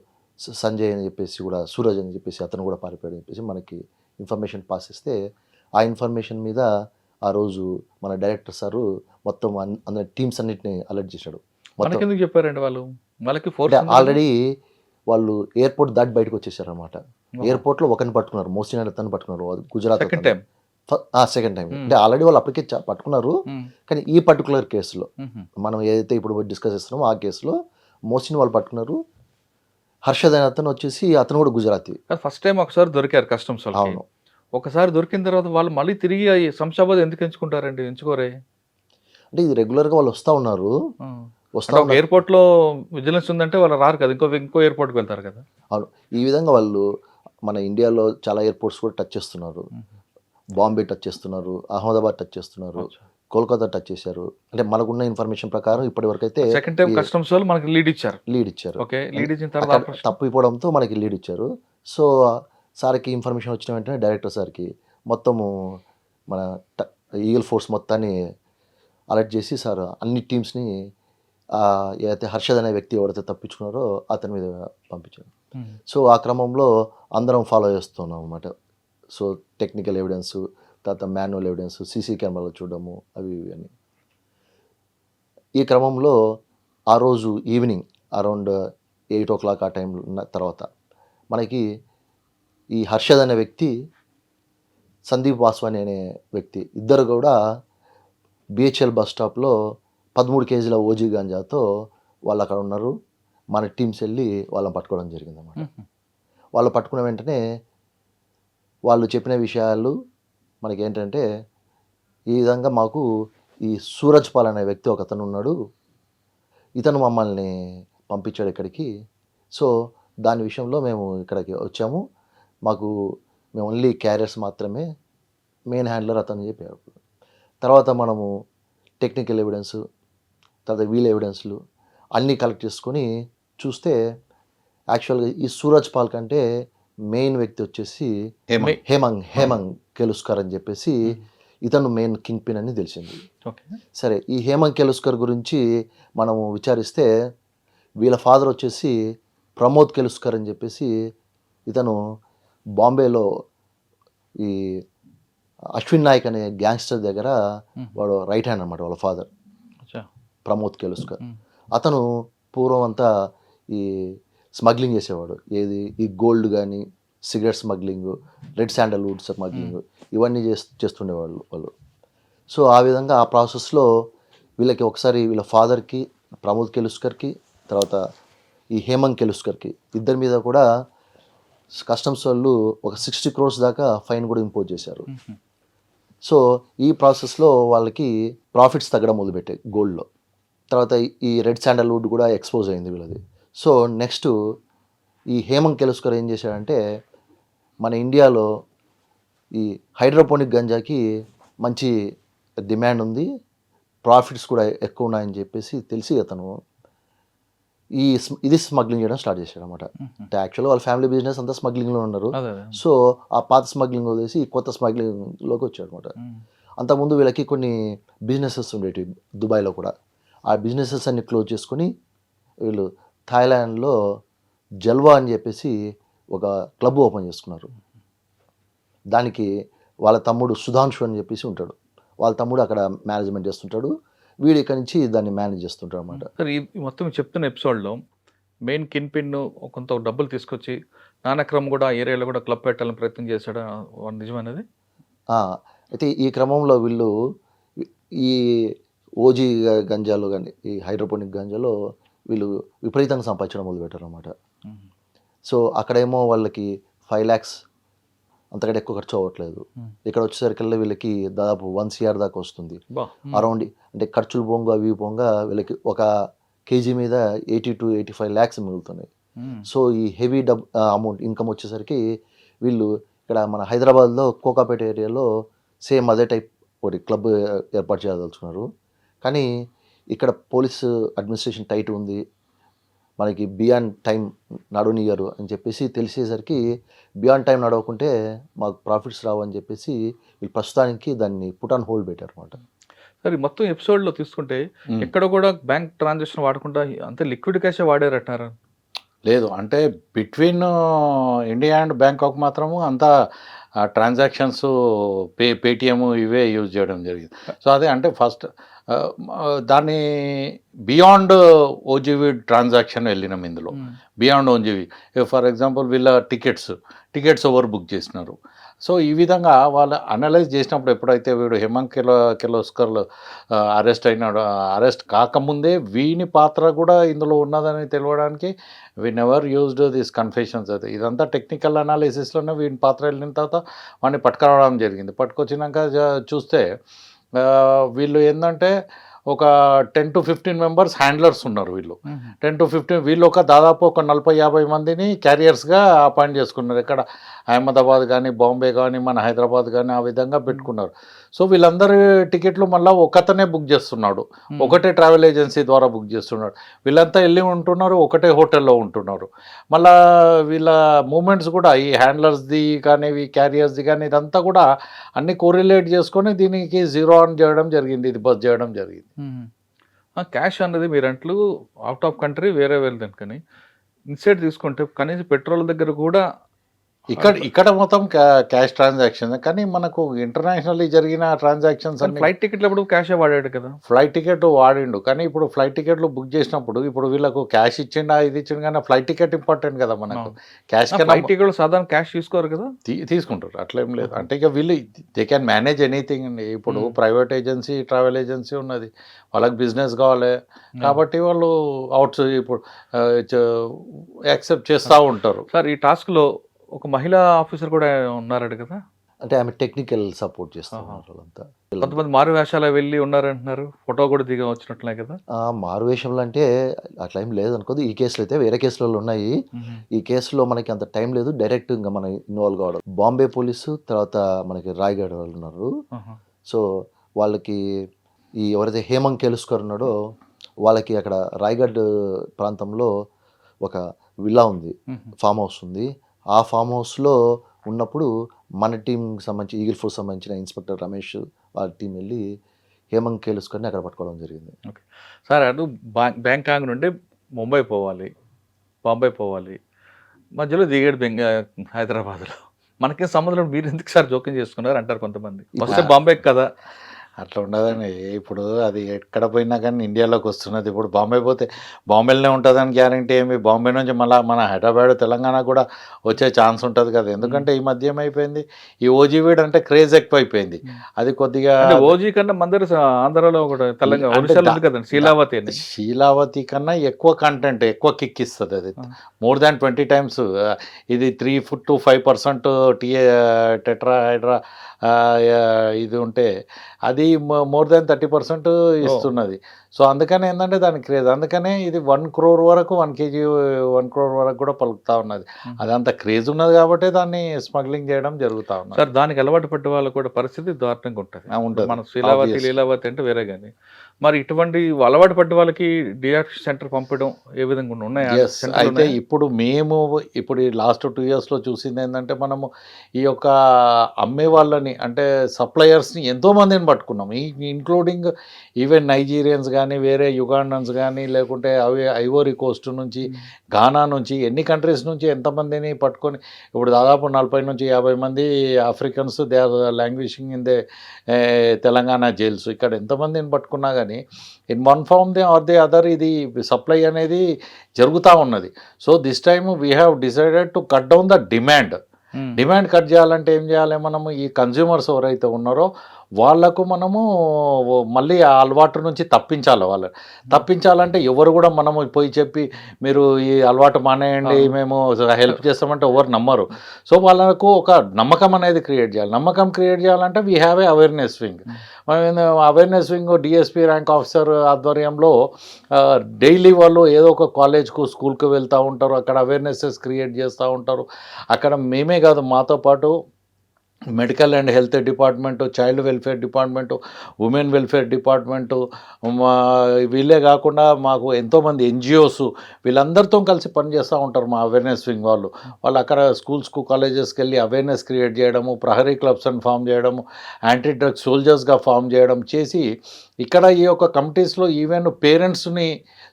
సంజయ్ అని చెప్పేసి కూడా, సూరజ్ అని చెప్పేసి అతను కూడా పారిపోయాడు అని చెప్పేసి మనకి ఇన్ఫర్మేషన్ పాస్ చేస్తే ఆ ఇన్ఫర్మేషన్ మీద ఆ రోజు మన డైరెక్టర్ సారు మొత్తం అందరి టీమ్స్ అన్నిటిని అలర్ట్ చేశాడు. ఎందుకు చెప్పారండి వాళ్ళు? వాళ్ళకి ఆల్రెడీ వాళ్ళు ఎయిర్పోర్ట్ దాటి బయటకు వచ్చేసారు అనమాట. ఎయిర్పోర్ట్లో ఒకరిని పట్టుకున్నారు, మోసిన్ అని అతను పట్టుకున్నారు, గుజరాత్ సెకండ్ టైం. అంటే ఆల్రెడీ వాళ్ళు అప్పటికే పట్టుకున్నారు. కానీ ఈ పర్టికులర్ కేసులో మనం ఏదైతే ఇప్పుడు డిస్కస్ చేస్తున్నామో ఆ కేసులో మోసిన్ వాళ్ళు పట్టుకున్నారు. హర్షద్ అనే అతను వచ్చేసి అతను కూడా గుజరాతీ. ఫస్ట్ టైం ఒకసారి దొరికారు కస్టమ్స్. అవును. ఒకసారి దొరికిన తర్వాత వాళ్ళు మళ్ళీ తిరిగి శంషాబాద్ ఎందుకు ఎంచుకుంటారండి? ఎంచుకోరే అంటే ఇది రెగ్యులర్గా వాళ్ళు వస్తూ ఉన్నారు. ఎయిర్పోర్ట్ లో విజిలెన్స్ ఉందంటే వాళ్ళు రారు కదా, ఇంకో ఎయిర్పోర్ట్కి వెళ్తారు కదా. అవును. ఈ విధంగా వాళ్ళు మన ఇండియాలో చాలా ఎయిర్పోర్ట్స్ కూడా టచ్ చేస్తున్నారు. బాంబే టచ్ చేస్తున్నారు, అహ్మదాబాద్ టచ్ చేస్తున్నారు, కోల్కతా టచ్ చేశారు. అంటే మనకున్న ఇన్ఫర్మేషన్ ప్రకారం ఇప్పటి వరకు అయితే సెకండ్ టైం కస్టమ్స్ వాళ్ళు మనకి లీడ్ ఇచ్చారు. లీడ్ ఇచ్చిన తర్వాత తప్పిపోవడంతో మనకి లీడ్ ఇచ్చారు. సో సార్కి ఇన్ఫర్మేషన్ వచ్చిన వెంటనే డైరెక్టర్ సార్కి మొత్తము మన ఈగల్ ఫోర్స్ మొత్తాన్ని అలర్ట్ చేసి సార్ అన్ని టీమ్స్ని ఏదైతే హర్షద్ అనే వ్యక్తి ఎవరైతే తప్పించుకున్నారో అతని మీద పంపించారు. సో ఆ క్రమంలో అందరం ఫాలో చేస్తున్నాం అన్నమాట. సో టెక్నికల్ ఎవిడెన్స్, తర్వాత మాన్యువల్ ఎవిడెన్స్, సీసీ కెమెరాలో చూడడము, అవి అని. ఈ క్రమంలో ఆ రోజు ఈవినింగ్ అరౌండ్ 8 o'clock ఆ టైం తర్వాత మనకి ఈ హర్షద్ అనే వ్యక్తి, సందీప్ వాస్వాని అనే వ్యక్తి, ఇద్దరు కూడా బిహెచ్ఎల్ బస్ స్టాప్లో 13 kg ఓజీ గంజాతో వాళ్ళు అక్కడ ఉన్నారు. మన టీమ్స్ వెళ్ళి వాళ్ళని పట్టుకోవడం జరిగిందన్నమాట. వాళ్ళు పట్టుకున్న వెంటనే వాళ్ళు చెప్పిన విషయాలు మనకి ఏంటంటే, ఈ విధంగా మాకు ఈ సూరజ్ పాల్ అనే వ్యక్తి ఒక అతను ఉన్నాడు, ఇతను మమ్మల్ని పంపించాడు ఇక్కడికి. సో దాని విషయంలో మేము ఇక్కడికి వచ్చాము, మేము ఓన్లీ క్యారియర్స్ మాత్రమే, మెయిన్ హ్యాండ్లర్ అతను చెప్పారు. తర్వాత మనము టెక్నికల్ ఎవిడెన్స్, తర్వాత వీల్ ఎవిడెన్స్లు అన్నీ కలెక్ట్ చేసుకొని చూస్తే యాక్చువల్గా ఈ సూరజ్ పాల్ కంటే మెయిన్ వ్యక్తి వచ్చేసి హేమంగ్ కెలుస్కర్ అని చెప్పేసి ఇతను మెయిన్ కింగ్ పిన్ అని తెలిసింది. సరే, ఈ హేమంగ్ కెలుస్కర్ గురించి మనము విచారిస్తే వీళ్ళ ఫాదర్ వచ్చేసి ప్రమోద్ కెలుస్కర్ అని చెప్పేసి ఇతను బాంబేలో ఈ అశ్విన్ నాయక్ అనే గ్యాంగ్స్టర్ దగ్గర వాడు రైట్ హ్యాండ్ అనమాట వాళ్ళ ఫాదర్, ప్రమోద్ కెలుస్కర్. అతను పూర్వం అంతా ఈ స్మగ్లింగ్ చేసేవాడు, ఈ గోల్డ్ కానీ, cigarette smuggling, red sandalwood smuggling, ఇవన్నీ చేస్తుండేవాళ్ళు. సో ఆ విధంగా ఆ ప్రాసెస్లో వీళ్ళకి ఒకసారి వీళ్ళ ఫాదర్కి, ప్రమోద్ కెలుస్కర్కి, తర్వాత ఈ హేమంగ్ కెలుస్కర్కి ఇద్దరి మీద కూడా కస్టమ్స్ వాళ్ళు ఒక 60 crores దాకా ఫైన్ కూడా ఇంపోజ్ చేశారు. సో ఈ ప్రాసెస్లో వాళ్ళకి ప్రాఫిట్స్ తగ్గడం మొదలుపెట్టాయి గోల్డ్లో. తర్వాత ఈ రెడ్ శాండల్వుడ్ కూడా ఎక్స్పోజ్ అయింది వీళ్ళది. సో నెక్స్ట్ ఈ హేమంగ్ కెలుస్కర్ ఏం చేశాడంటే, మన ఇండియాలో ఈ హైడ్రోపోనిక్ గంజాకి మంచి డిమాండ్ ఉంది, ప్రాఫిట్స్ కూడా ఎక్కువ ఉన్నాయని చెప్పేసి తెలిసి అతను ఇది స్మగ్లింగ్ చేయడం స్టార్ట్ చేశాడు అనమాట. అంటే యాక్చువల్గా వాళ్ళ ఫ్యామిలీ బిజినెస్ అంతా స్మగ్లింగ్లో ఉన్నారు. అదే సో ఆ పాత స్మగ్లింగ్ వదిలేసి కొత్త స్మగ్లింగ్లోకి వచ్చాడు అనమాట. అంతకుముందు వీళ్ళకి కొన్ని బిజినెసెస్ ఉండేవి దుబాయ్లో కూడా. ఆ బిజినెసెస్ అన్ని క్లోజ్ చేసుకొని వీళ్ళు థాయిలాండ్లో జల్వా అని చెప్పేసి ఒక క్లబ్ ఓపెన్ చేసుకున్నారు. దానికి వాళ్ళ తమ్ముడు సుధాంశు అని చెప్పేసి ఉంటాడు. వాళ్ళ తమ్ముడు అక్కడ మేనేజ్మెంట్ చేస్తుంటాడు, వీడు ఇక్కడ నుంచి దాన్ని మేనేజ్ చేస్తుంటాడు అనమాట. సార్ ఈ మొత్తం చెప్తున్న ఎపిసోడ్లో మెయిన్ కిన్ పిన్ కొంత డబ్బులు తీసుకొచ్చి నానక్రమ్ కూడా ఏరియాలో కూడా క్లబ్ పెట్టాలని ప్రయత్నం చేశాడు, నిజమనేది? అయితే ఈ క్రమంలో వీళ్ళు ఈ ఓజీ గంజాలో కానీ ఈ హైడ్రోపోనిక్ గంజాలో వీళ్ళు విపరీతంగా సంపాదించడం మొదలుపెట్టారు అనమాట. సో అక్కడేమో వాళ్ళకి 5 lakhs అంతకంటే ఎక్కువ ఖర్చు అవ్వట్లేదు. ఇక్కడ వచ్చేసరికల్లా వీళ్ళకి దాదాపు 1 CR దాకా వస్తుంది. అరౌండ్ అంటే ఖర్చులు పోంగా అవి పోంగా వీళ్ళకి ఒక కేజీ మీద 80 to 85 lakhs మిగులుతున్నాయి. సో ఈ హెవీ అమౌంట్ ఇన్కమ్ వచ్చేసరికి వీళ్ళు ఇక్కడ మన హైదరాబాద్లో కోకాపేట ఏరియాలో సేమ్ అదే టైప్ ఒకటి క్లబ్ ఏర్పాటు చేయదలుచుకున్నారు. కానీ ఇక్కడ పోలీస్ అడ్మినిస్ట్రేషన్ టైట్ ఉంది, మనకి బియాండ్ టైం నడవనియ్యరు అని చెప్పేసి తెలిసేసరికి బియాండ్ టైం నడవకుంటే మాకు ప్రాఫిట్స్ రావు అని చెప్పేసి వీళ్ళు ప్రస్తుతానికి దాన్ని పుట్ ఆన్ హోల్డ్ పెట్టారు అనమాట. సరే మొత్తం ఎపిసోడ్లో తీసుకుంటే ఎక్కడ కూడా బ్యాంక్ ట్రాన్సాక్షన్ వాడకుండా అంతే లిక్విడ్ క్యాషే వాడారంటున్నారు. లేదు, అంటే బిట్వీన్ ఇండియా అండ్ బ్యాంకాక్ మాత్రము అంతా ట్రాన్సాక్షన్స్ పేటిఎం ఇవే యూజ్ చేయడం జరిగింది. సో అదే అంటే ఫస్ట్ దాన్ని బియాండ్ ఓజీవీ ట్రాన్సాక్షన్ వెళ్ళినాం ఇందులో. బియాండ్ ఓజీవీ ఫర్ ఎగ్జాంపుల్ వీళ్ళ టికెట్స్ ఓవర్ బుక్ చేసినారు. సో ఈ విధంగా వాళ్ళు అనలైజ్ చేసినప్పుడు ఎప్పుడైతే వీడు హేమంత్ కిర్లోస్కర్ అరెస్ట్ అయినాడు, అరెస్ట్ కాకముందే వీని పాత్ర కూడా ఇందులో ఉన్నదని తెలియడానికి we never used this confessions. అయితే ఇదంతా టెక్నికల్ అనాలిసిస్లోనే వీని పాత్ర వెళ్ళిన తర్వాత వాడిని పట్టుకురావడం జరిగింది. పట్టుకొచ్చినాక చూస్తే వీళ్ళు ఏంటంటే ఒక 10 to 15 మెంబర్స్ హ్యాండ్లర్స్ ఉన్నారు. వీళ్ళు 10 to 15 వీళ్ళు దాదాపు ఒక 40-50 మందిని క్యారియర్స్గా అపాయింట్ చేసుకున్నారు. ఇక్కడ అహ్మదాబాద్ కానీ బాంబే కానీ మన హైదరాబాద్ కానీ ఆ విధంగా పెట్టుకున్నారు. సో వీళ్ళందరి టికెట్లు మళ్ళీ ఒకతనే బుక్ చేస్తున్నాడు, ఒకటే ట్రావెల్ ఏజెన్సీ ద్వారా బుక్ చేస్తున్నాడు. వీళ్ళంతా వెళ్ళి ఉంటున్నారు, ఒకటే హోటల్లో ఉంటున్నారు. మళ్ళీ వీళ్ళ మూమెంట్స్ కూడా ఈ హ్యాండ్లర్స్ది కానీ ఈ క్యారియర్స్ది కానీ ఇదంతా కూడా అన్ని కోరిలేట్ చేసుకొని దీనికి జీరో ఆన్ చేయడం జరిగింది, ఇది బస్ చేయడం జరిగింది. క్యాష్ అన్నది మీరంట్లు అవుట్ ఆఫ్ కంట్రీ వేరే వెళ్తాను, కానీ ఇన్సైడ్ తీసుకుంటే కనీసం పెట్రోల్ దగ్గర కూడా ఇక్కడ మొత్తం క్యాష్ ట్రాన్సాక్షన్. కానీ మనకు ఇంటర్నేషనల్లీ జరిగిన ట్రాన్సాక్షన్స్ అన్ని ఫ్లైట్ టికెట్లు అప్పుడు క్యాషే వాడాడు కదా. ఫ్లైట్ టికెట్ వాడిండు, కానీ ఇప్పుడు ఫ్లైట్ టికెట్లు బుక్ చేసినప్పుడు ఇప్పుడు వీళ్ళకు క్యాష్ ఇచ్చిండా ఇది ఇచ్చిండు, కానీ ఫ్లైట్ టికెట్ ఇంపార్టెంట్ కదా మనకు. క్యాష్ ఫ్లైట్ టికెట్ సాధారణ క్యాష్ తీసుకోరు కదా. తీసుకుంటారు, అట్లేం లేదు. అంటే ఇక వీళ్ళు దే క్యాన్ మేనేజ్ ఎనీథింగ్ అండి. ఇప్పుడు ప్రైవేట్ ఏజెన్సీ ట్రావెల్ ఏజెన్సీ ఉన్నది, వాళ్ళకి బిజినెస్ కావాలి కాబట్టి వాళ్ళు అవుట్స్ ఇప్పుడు యాక్సెప్ట్ చేస్తూ ఉంటారు. సార్ ఈ టాస్క్లో ఒక మహిళా ఆఫీసర్ కూడా ఉన్నారట కదా. అంటే ఆమె టెక్నికల్ సపోర్ట్ చేస్తున్నారు వాళ్ళంతా. కొంతమంది మారు వేషాలు వెళ్ళి ఉన్నారంటున్నారు, ఫోటో కూడా దిగ వచ్చినట్లే కదా. మారు వేషంలో అంటే అట్లా ఏం లేదు అనుకోదు. ఈ కేసులో అయితే వేరే కేసులలో ఉన్నాయి. ఈ కేసులో మనకి అంత టైం లేదు, డైరెక్ట్ ఇంకా మనం ఇన్వాల్వ్ కావడం. బాంబే పోలీసు తర్వాత మనకి రాయ్గఢ్ వాళ్ళు ఉన్నారు. సో వాళ్ళకి ఈ ఎవరైతే హేమంత్ కిర్లోస్కర్ ఉన్నాడో వాళ్ళకి అక్కడ రాయ్గఢ్ ప్రాంతంలో ఒక విల్లా ఉంది, ఫామ్ హౌస్ ఉంది. ఆ ఫామ్ హౌస్లో ఉన్నప్పుడు మన టీంకి సంబంధించి ఈగిల్ ఫోర్స్ సంబంధించిన ఇన్స్పెక్టర్ రమేష్ వాళ్ళ టీం వెళ్ళి హేమంత్ కిర్లోస్కర్ని అక్కడ పట్టుకోవడం జరిగింది. ఓకే సార్, అటు బ్యాంకాక్ నుండి ముంబై పోవాలి, బాంబే పోవాలి, మధ్యలో దిగాడు హైదరాబాద్లో. మనకేం సంబంధం, మీరు ఎందుకు సార్ జోక్యం చేసుకున్నారు అంటారు కొంతమంది. వస్తే బాంబే కదా. అట్లా ఉండదని. ఇప్పుడు అది ఎక్కడ పోయినా కానీ ఇండియాలోకి వస్తున్నది. ఇప్పుడు బాంబే పోతే బాంబేలోనే ఉంటుందని గ్యారంటీ ఏమి. బాంబే నుంచి మళ్ళీ మన హైదరాబాద్ తెలంగాణ కూడా వచ్చే ఛాన్స్ ఉంటుంది కదా. ఎందుకంటే ఈ మధ్య ఏమైపోయింది, ఈ ఓజీవీడ్ అంటే క్రేజ్ ఎక్కువైపోయింది. అది కొద్దిగా ఓజీ కన్నా మందరు ఆంధ్రాలో కూడా తెలంగాణ శీలావతి కన్నా ఎక్కువ కంటెంట్, ఎక్కువ కిక్ ఇస్తుంది. అది మోర్ దాన్ 20 times. ఇది 3 to 5% టెట్రా హైడ్రా ఇది ఉంటే అది మోర్ దాన్ 30% ఇస్తున్నది. సో అందుకని ఏంటంటే దాని క్రేజ్, అందుకనే ఇది 1 crore వరకు 1 kg 1 crore వరకు కూడా పలుకుతా ఉన్నది. అదంత క్రేజ్ ఉన్నది కాబట్టి దాన్ని స్మగ్లింగ్ చేయడం జరుగుతూ ఉన్నది. సార్ దానికి అలవాటు పడ్డ వాళ్ళు కూడా పరిస్థితి దారుణంగా ఉంటుంది. ఉంటుంది. మన శీలావతి Obvious. లీలావతి అంటే వేరే కానీ మరి ఇటువంటి అలవాటు పడ్డ వాళ్ళకి డిఆక్షన్ సెంటర్ పంపడం ఏ విధంగా ఉన్నాయా? ఎస్, అయితే ఇప్పుడు ఈ లాస్ట్ 2 yearsలో చూసింది ఏంటంటే మనము ఈ యొక్క అమ్మే వాళ్ళని అంటే సప్లయర్స్ని ఎంతోమందిని పట్టుకున్నాం, ఇంక్లూడింగ్ ఈవెన్ నైజీరియన్స్ కానీ వేరే యుగాండన్స్ కానీ లేకుంటే ఐవోరీ కోస్ట్ నుంచి ఘానా నుంచి ఎన్ని కంట్రీస్ నుంచి ఎంతమందిని పట్టుకొని ఇప్పుడు దాదాపు 40 నుంచి 50 మంది Africans they are languishing in the Telangana jails. ఇక్కడ ఎంతమందిని పట్టుకున్నా కానీ in one form or the other ఇది సప్లై అనేది జరుగుతూ ఉన్నది. So this time we have decided to cut down the demand. Demand cut చేయాలంటే ఏం చేయాలి, మనము ఈ కన్జ్యూమర్స్ ఎవరైతే ఉన్నారో వాళ్లకు మనము మళ్ళీ ఆ అలవాటు నుంచి తప్పించాలంటే ఎవరు కూడా మనము పోయి చెప్పి మీరు ఈ అలవాటు మానేయండి మేము హెల్ప్ చేస్తామంటే ఎవరు నమ్మరు. సో వాళ్ళకు ఒక నమ్మకం అనేది క్రియేట్ చేయాలంటే we have a awareness wing. Awareness wing DSP rank officer ఆధ్వర్యంలో డైలీ వాళ్ళు ఏదో ఒక కాలేజ్కు స్కూల్కి వెళ్తూ ఉంటారు, అక్కడ అవేర్నెసెస్ క్రియేట్ చేస్తూ ఉంటారు. అక్కడ మేమే కాదు మాతో పాటు medical and health department, child welfare department, women welfare department, వీళ్ళే కాకుండా మాకు ఎంతోమంది ఎన్జిఓస్ వీళ్ళందరితో కలిసి పనిచేస్తూ ఉంటారు మా అవేర్నెస్ వింగ్ వాళ్ళు అక్కడ స్కూల్స్కు కాలేజెస్కి వెళ్ళి అవేర్నెస్ క్రియేట్ చేయడము, ప్రహరీ క్లబ్స్ అని ఫామ్ చేయడము, యాంటీ డ్రగ్స్ సోల్జర్స్గా ఫామ్ చేయడం చేసి ఇక్కడ ఈ యొక్క కమిటీస్లో ఈవెన్ పేరెంట్స్ని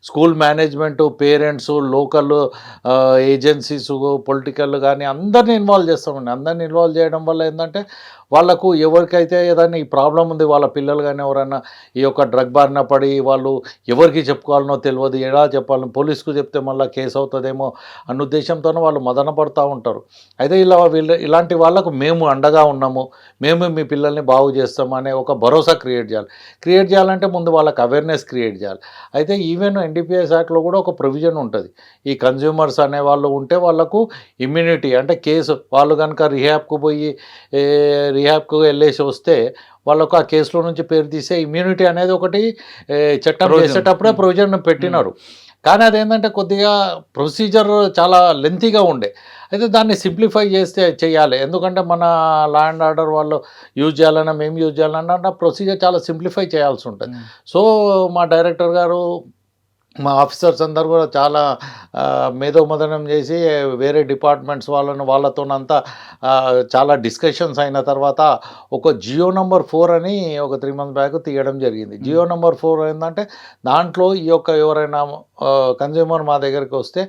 school management, parents, local agencies, political కానీ అందరిని ఇన్వాల్వ్ చేస్తామండి. అందరిని ఇన్వాల్వ్ చేయడం వల్ల ఏంటంటే వాళ్ళకు ఎవరికైతే ఏదైనా ఈ ప్రాబ్లం ఉంది వాళ్ళ పిల్లలు కానీ ఎవరైనా ఈ యొక్క డ్రగ్ బారిన పడి వాళ్ళు ఎవరికి చెప్పుకోవాలనో తెలియదు, ఎలా చెప్పాలని పోలీసుకు చెప్తే మళ్ళీ కేసు అవుతుందేమో అన్న ఉద్దేశంతోనే వాళ్ళు మదన పడుతూ ఉంటారు. అయితే ఇలాంటి వాళ్ళకు మేము అండగా ఉన్నాము, మేము మీ పిల్లల్ని బాగు చేస్తాము అనే ఒక భరోసా క్రియేట్ చేయాలంటే ముందు వాళ్ళకి అవేర్నెస్ క్రియేట్ చేయాలి. అయితే ఈవెన్ ఎన్డీపీఎస్ యాక్ట్లో కూడా ఒక ప్రొవిజన్ ఉంటుంది, ఈ కన్జ్యూమర్స్ అనే వాళ్ళు ఉంటే వాళ్ళకు ఇమ్యూనిటీ అంటే కేసు వాళ్ళు కనుక రిహాబ్కు వెళ్ళేసి వస్తే వాళ్ళకు ఆ కేసులో నుంచి పేరు తీసే ఇమ్యూనిటీ అనేది ఒకటి చట్టం చేసేటప్పుడే ప్రొవిజన్ పెట్టినారు. కానీ అదేంటంటే కొద్దిగా ప్రొసీజర్ చాలా లెంతీగా ఉండే. అయితే దాన్ని సింప్లిఫై చేయాలి, ఎందుకంటే మన లా అండ్ ఆర్డర్ వాళ్ళు యూజ్ చేయాలన్నా మేము యూజ్ చేయాలన్నా ప్రొసీజర్ చాలా సింప్లిఫై చేయాల్సి ఉంటుంది. సో మా డైరెక్టర్ గారు మా ఆఫీసర్స్ అందరు కూడా చాలా మేధోమదనం చేసి వేరే డిపార్ట్మెంట్స్ వాళ్ళతోనంతా చాలా డిస్కషన్స్ అయిన తర్వాత ఒక జియో నెంబర్ 4 అని ఒక 3 months బ్యాక్ తీయడం జరిగింది. జియో నెంబర్ 4 ఏంటంటే దాంట్లో ఈ యొక్క ఎవరైనా కన్జ్యూమర్ మా దగ్గరికి వస్తే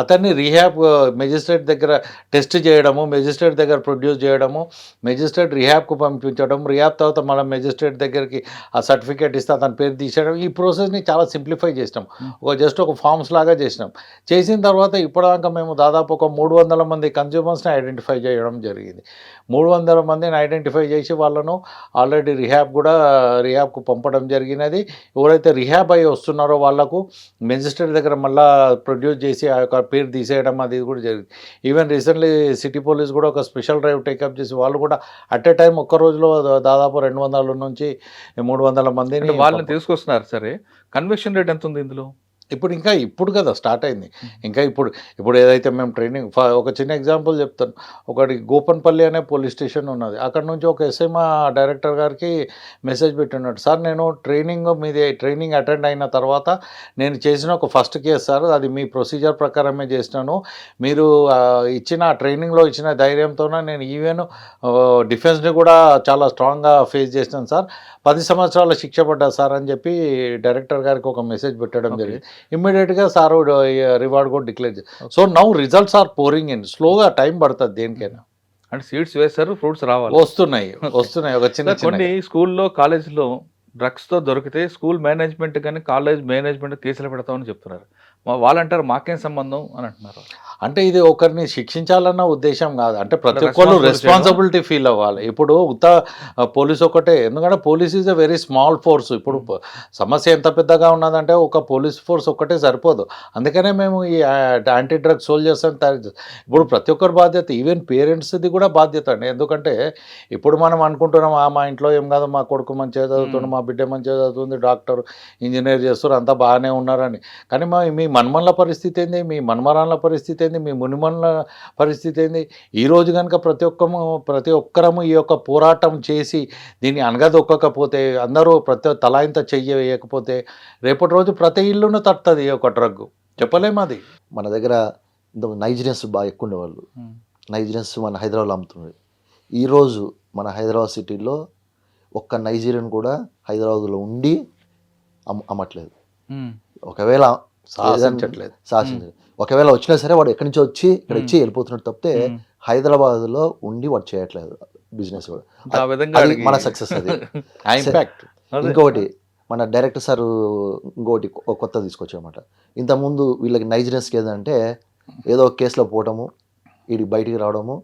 అతన్ని రీహాబ్ మెజిస్ట్రేట్ దగ్గర టెస్ట్ చేయడము, మెజిస్ట్రేట్ దగ్గర ప్రొడ్యూస్ చేయడము, మెజిస్ట్రేట్ రీహాబ్కు పంపించడం, రీహాబ్ తర్వాత మళ్ళీ మెజిస్ట్రేట్ దగ్గరికి ఆ సర్టిఫికేట్ ఇస్తే అతని పేరు తీసేయడం, ఈ ప్రాసెస్ని చాలా సింప్లిఫై చేసినాం. జస్ట్ ఒక ఫామ్స్ లాగా చేసిన తర్వాత ఇప్పటిదాకా మేము దాదాపు ఒక 300 మంది కన్జ్యూమర్స్ని ఐడెంటిఫై చేయడం జరిగింది. 300 మందిని ఐడెంటిఫై చేసి వాళ్ళను ఆల్రెడీ రిహాబ్కు పంపడం జరిగినది. ఎవరైతే రిహాబ్ అయ్యి వస్తున్నారో వాళ్ళకు మెజిస్ట్రేట్ దగ్గర మళ్ళీ ప్రొడ్యూస్ చేసి ఆ యొక్క పేరు తీసేయడం అది కూడా జరిగింది. ఈవెన్ రీసెంట్లీ సిటీ పోలీస్ కూడా ఒక స్పెషల్ డ్రైవ్ టేకప్ చేసి వాళ్ళు కూడా అట్ ఏ టైం ఒక్క రోజులో దాదాపు 200 నుంచి 300 మందిని వాళ్ళని తీసుకొస్తున్నారు. సరే, కన్విక్షన్ రేట్ ఎంత ఉంది ఇందులో? ఇప్పుడు కదా స్టార్ట్ అయింది. ఇంకా ఇప్పుడు ఏదైతే మేము ట్రైనింగ్ ఒక చిన్న ఎగ్జాంపుల్ చెప్తాను. ఒకటి గోపన్పల్లి అనే పోలీస్ స్టేషన్ ఉన్నది, అక్కడ నుంచి ఒక ఎస్ఐ మా డైరెక్టర్ గారికి మెసేజ్ పెట్టినాడు, సార్ నేను ట్రైనింగ్ అటెండ్ అయిన తర్వాత నేను చేసిన ఒక ఫస్ట్ కేసు సార్, అది మీ ప్రొసీజర్ ప్రకారమే చేసినాను, మీరు ఇచ్చిన ట్రైనింగ్లో ఇచ్చిన ధైర్యంతోనే నేను ఈవెన్ డిఫెన్స్ని కూడా చాలా స్ట్రాంగ్గా ఫేస్ చేసినాను సార్, 10 సంవత్సరాల శిక్ష పడ్డా సార్ అని చెప్పి డైరెక్టర్ గారికి ఒక మెసేజ్ పెట్టడం జరిగింది. ఇమ్మీడియట్గా సార్ రివార్డ్ కూడా డిక్లేర్ చేస్తారు. So now results are pouring in, స్లోగా టైం పడుతుంది దేనికైనా. అంటే సీడ్స్ వేస్తారు, ఫ్రూట్స్ వస్తున్నాయి ఒక చిన్న కొన్ని స్కూల్లో కాలేజీలో డ్రగ్స్తో దొరికితే స్కూల్ మేనేజ్మెంట్ కానీ కాలేజ్ మేనేజ్మెంట్ కేసులు పెడతామని చెప్తున్నారు. వాళ్ళు అంటారు మాకేం సంబంధం అని అంటున్నారు. అంటే ఇది ఒకరిని శిక్షించాలన్న ఉద్దేశం కాదు, అంటే ప్రతి అంటే ఒక్కరు responsibility రెస్పాన్సిబిలిటీ ఫీల్ అవ్వాలి. ఇప్పుడు పోలీస్ ఒకటే, ఎందుకంటే police is a very small force. ఇప్పుడు సమస్య ఎంత పెద్దగా ఉన్నదంటే ఒక పోలీస్ ఫోర్స్ ఒక్కటే సరిపోదు. అందుకనే మేము ఈ యాంటీ డ్రగ్ సోల్జర్స్ అని తయారు చేస్తాం. ఇప్పుడు ప్రతి ఒక్కరి బాధ్యత, ఈవెన్ పేరెంట్స్ది కూడా బాధ్యత అండి. ఎందుకంటే ఇప్పుడు మనం అనుకుంటున్నాం మా ఇంట్లో ఏం కాదు, మా కొడుకు మంచిగా చదువుతుంది, మా బిడ్డ మంచిగా చదువుతుంది, డాక్టర్ ఇంజనీర్ చేస్తారు, అంతా బాగానే ఉన్నారని. కానీ మీ మన్మన్ల పరిస్థితి ఏంది, మీ మన్మరాన్ల పరిస్థితి ఏంది, మీ మునిమన్ల పరిస్థితి ఏంది? ఈరోజు కనుక ప్రతి ఒక్కరము ఈ యొక్క పోరాటం చేసి దీన్ని అనగదొక్కకపోతే, అందరూ తలా ఇంత చెయ్యి వేయకపోతే రేపటి రోజు ప్రతి ఇల్లును తట్టుతుంది ఈ యొక్క డ్రగ్. చెప్పలేము అది. మన దగ్గర నైజీరియన్స్ బాగా ఎక్కువ ఉండేవాళ్ళు. నైజీరియన్స్ మన హైదరాబాద్లో అమ్ముతున్నారు. ఈరోజు మన హైదరాబాద్ సిటీలో ఒక్క నైజీరియన్ కూడా హైదరాబాద్లో ఉండి అమ్మట్లేదు. ఒకవేళ సాధించట్లేదు. ఒకవేళ వచ్చినా సరే వాడు ఎక్కడి నుంచో వచ్చి ఇక్కడ వచ్చి వెళ్ళిపోతున్నట్టు తప్పితే హైదరాబాద్లో ఉండి వాడు చేయట్లేదు బిజినెస్ కూడా. అది మన సక్సెస్. అది ఇంపాక్ట్. ఇంకొకటి మన డైరెక్టర్ సార్ ఇంకొకటి కొత్త తీసుకొచ్చామన్నమాట. ఇంతకుముందు వీళ్ళకి నైజీరియన్స్కి ఏదంటే ఏదో ఒక కేసులో పోవటము, వీడికి బయటికి రావడము,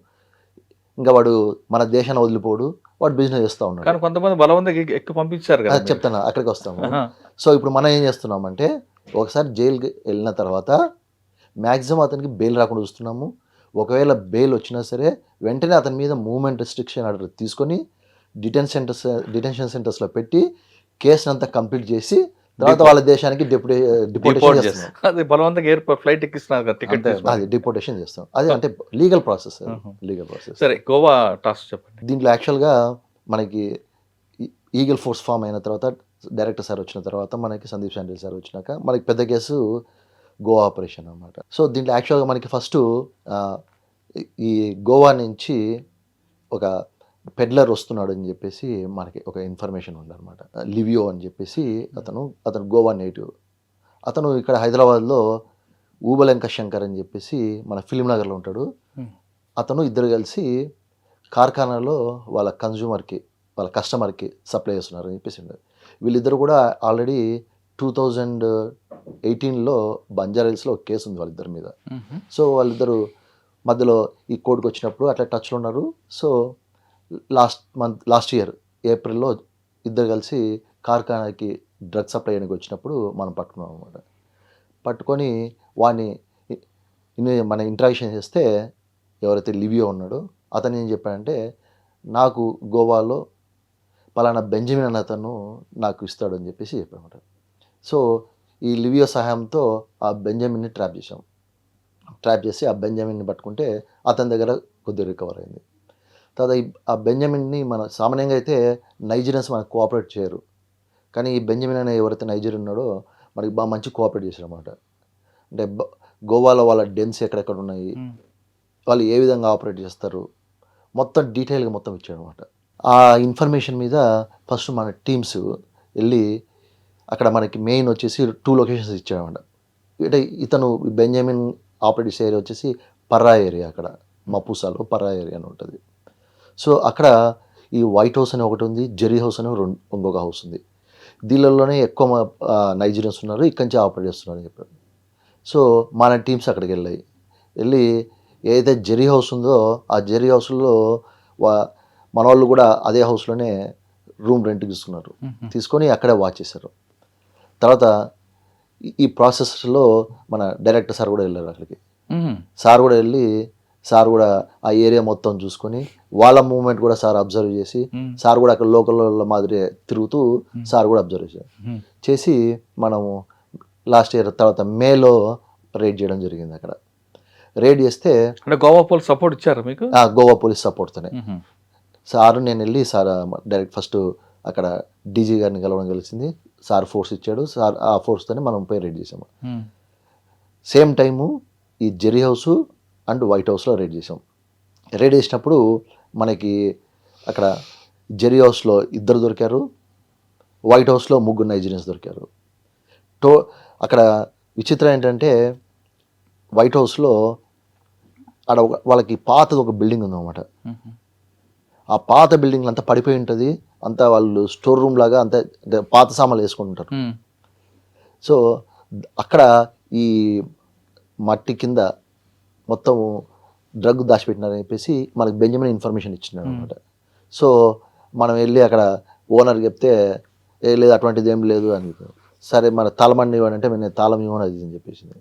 ఇంకా వాడు మన దేశాన్ని వదిలిపోడు, వాడు బిజినెస్ చేస్తూ ఉన్నాడు. కానీ కొంతమంది బలవంతంగా ఎక్కువ పంపించారు కదా. చెప్తాను, అక్కడికి వస్తాము. సో ఇప్పుడు మనం ఏం చేస్తున్నామంటే ఒకసారి జైలుకి వెళ్ళిన తర్వాత మ్యాక్సిమం అతనికి బెయిల్ రాకుండా చూస్తున్నాము. ఒకవేళ బెయిల్ వచ్చినా సరే వెంటనే అతని మీద మూవ్మెంట్ రెస్ట్రిక్షన్ ఆర్డర్ తీసుకొని డిటెన్షన్ సెంటర్స్లో పెట్టి కేసుని అంతా కంప్లీట్ చేసి తర్వాత వాళ్ళ దేశానికి డిపోటేషన్ చేస్తాం. అది బలవంతంగా ఫ్లైట్ ఎక్కిస్తున్నారు, టికెట్ అది డిపోటేషన్ చేస్తాం. అది అంటే లీగల్ ప్రాసెస్. Legal process. సరే, గోవా టాస్క్ చెప్పండి. దీంట్లో యాక్చువల్గా మనకి ఈగల్ ఫోర్స్ ఫామ్ అయిన తర్వాత డైరెక్టర్ సార్ వచ్చిన తర్వాత మనకి సందీప్ శాండిల్ సార్ వచ్చినాక మనకి పెద్ద కేసు గోవా ఆపరేషన్ అన్నమాట. సో దీంట్లో యాక్చువల్గా మనకి ఫస్ట్ ఈ గోవా నుంచి ఒక పెడ్లర్ వస్తున్నాడు అని చెప్పేసి మనకి ఒక ఇన్ఫర్మేషన్ ఉందన్నమాట. లివియో అని చెప్పేసి అతను గోవా నేటివ్. అతను ఇక్కడ హైదరాబాద్లో ఊబలంక శంకర్ అని చెప్పేసి మన ఫిలిం నగర్లో ఉంటాడు. అతను ఇద్దరు కలిసి కార్ఖానాలో వాళ్ళ కస్టమర్కి సప్లై చేస్తున్నారు అని చెప్పేసి ఉండదు. వీళ్ళిద్దరు కూడా ఆల్రెడీ 2018లో బంజారాహిల్స్లో ఒక కేసు ఉంది వాళ్ళిద్దరి మీద. సో వాళ్ళిద్దరు మధ్యలో ఈ కోర్టుకు వచ్చినప్పుడు అట్లా టచ్లో ఉన్నారు. సో లాస్ట్ ఇయర్ ఏప్రిల్లో ఇద్దరు కలిసి కార్ఖానాకి డ్రగ్ సప్లై చేయడానికి వచ్చినప్పుడు మనం పట్టుకున్నాం అనమాట. పట్టుకొని వాడిని మన ఇంట్రాక్షన్ చేస్తే ఎవరైతే లివియో ఉన్నాడో అతను ఏం చెప్పాడంటే, నాకు గోవాలో పలానా బెంజమిన్ అన్న అతను నాకు ఇస్తాడు అని చెప్పేసి చెప్పామన్నమాట. సో ఈ లివియో సహాయంతో ఆ బెంజమిన్ని ట్రాప్ చేసి ఆ బెంజమిన్ని పట్టుకుంటే అతని దగ్గర కొద్దిగా రికవర్ అయింది. తర్వాత ఆ బెంజమిన్ని మన సామాన్యంగా అయితే నైజీరియన్స్ మనకు కోఆపరేట్ చేయరు, కానీ ఈ బెంజమిన్ అనే ఎవరైతే నైజీరియన్ ఉన్నాడో మనకి బాగా మంచి కోఆపరేట్ చేశారు అన్నమాట. అంటే గోవాలో వాళ్ళ డెన్స్ ఎక్కడెక్కడ ఉన్నాయి, వాళ్ళు ఏ విధంగా ఆపరేట్ చేస్తారు, మొత్తం డీటెయిల్గా మొత్తం ఇచ్చాడు అనమాట. ఆ ఇన్ఫర్మేషన్ మీద ఫస్ట్ మన టీమ్స్ వెళ్ళి అక్కడ మనకి మెయిన్ వచ్చేసి 2 లొకేషన్స్ ఇచ్చాడనమాట. అంటే ఇతను బెంజమిన్ ఆపరేట్ చేసే ఏరియా వచ్చేసి పర్రా ఏరియా, అక్కడ మపూసాలో పర్రా ఏరియా అని ఉంటుంది. సో అక్కడ ఈ వైట్ హౌస్ అని ఒకటి ఉంది, జెర్రీ హౌస్ అని ఇంకొక హౌస్ ఉంది. దీనిలోనే ఎక్కువ నైజీరియన్స్ ఉన్నారు, ఇక్కడి నుంచి ఆపరేట్ చేస్తున్నారు అని చెప్పారు. సో మన టీమ్స్ అక్కడికి వెళ్ళి ఏదైతే జెర్రీ హౌస్ ఉందో ఆ జెర్రీ హౌస్లో మన వాళ్ళు కూడా అదే హౌస్లోనే రూమ్ రెంట్కి తీసుకొని అక్కడే వాచ్ చేశారు. తర్వాత ఈ ప్రాసెస్లో మన డైరెక్టర్ సార్ కూడా వెళ్ళారు అక్కడికి. సార్ కూడా ఆ ఏరియా మొత్తం చూసుకొని వాళ్ళ మూవ్మెంట్ కూడా సార్ అబ్జర్వ్ చేసి, సార్ కూడా అక్కడ లోకల్ మాదిరి తిరుగుతూ సార్ కూడా అబ్జర్వ్ చేసి మనము లాస్ట్ ఇయర్ తర్వాత మేలో రైడ్ చేయడం జరిగింది. అక్కడ రైడ్ చేస్తే అంటే గోవా పోలీస్ సపోర్ట్ ఇచ్చారు మీకు? గోవా పోలీస్ సపోర్ట్తోనే సార్ నేను వెళ్ళి సార్ డైరెక్ట్ ఫస్ట్ అక్కడ డీజీ గారిని కలవడం కలిసింది. సార్ ఫోర్స్ ఇచ్చాడు, సార్ ఆ ఫోర్స్తోనే మనం పోయి రైడ్ చేసాము. సేమ్ టైము ఈ జెర్రీ హౌస్ అండ్ వైట్ హౌస్లో రైడ్ చేసాం. రైడ్ చేసినప్పుడు మనకి అక్కడ జెర్రీ హౌస్లో 2 దొరికారు, వైట్ హౌస్లో 3 నైజీరియన్స్ దొరికారు. అక్కడ విచిత్రం ఏంటంటే వైట్ హౌస్లో అక్కడ వాళ్ళకి పాతది ఒక బిల్డింగ్ ఉందన్నమాట. ఆ పాత బిల్డింగ్ అంతా పడిపోయి ఉంటుంది, అంతా వాళ్ళు స్టోర్ రూమ్ లాగా అంతా పాత సామాన్లు వేసుకుంటుంటారు. సో అక్కడ ఈ మట్టి కింద మొత్తం డ్రగ్ దాచిపెట్టినారని చెప్పేసి మనకు బెంజమిన్ ఇన్ఫర్మేషన్ ఇచ్చినాడు అనమాట. సో మనం వెళ్ళి అక్కడ ఓనర్ చెప్తే లేదు అటువంటిది ఏం లేదు అని చెప్పారు. సరే మన తాళమని ఇవ్వనంటే నేను తాళం ఇవ్వను అది అని చెప్పేసింది.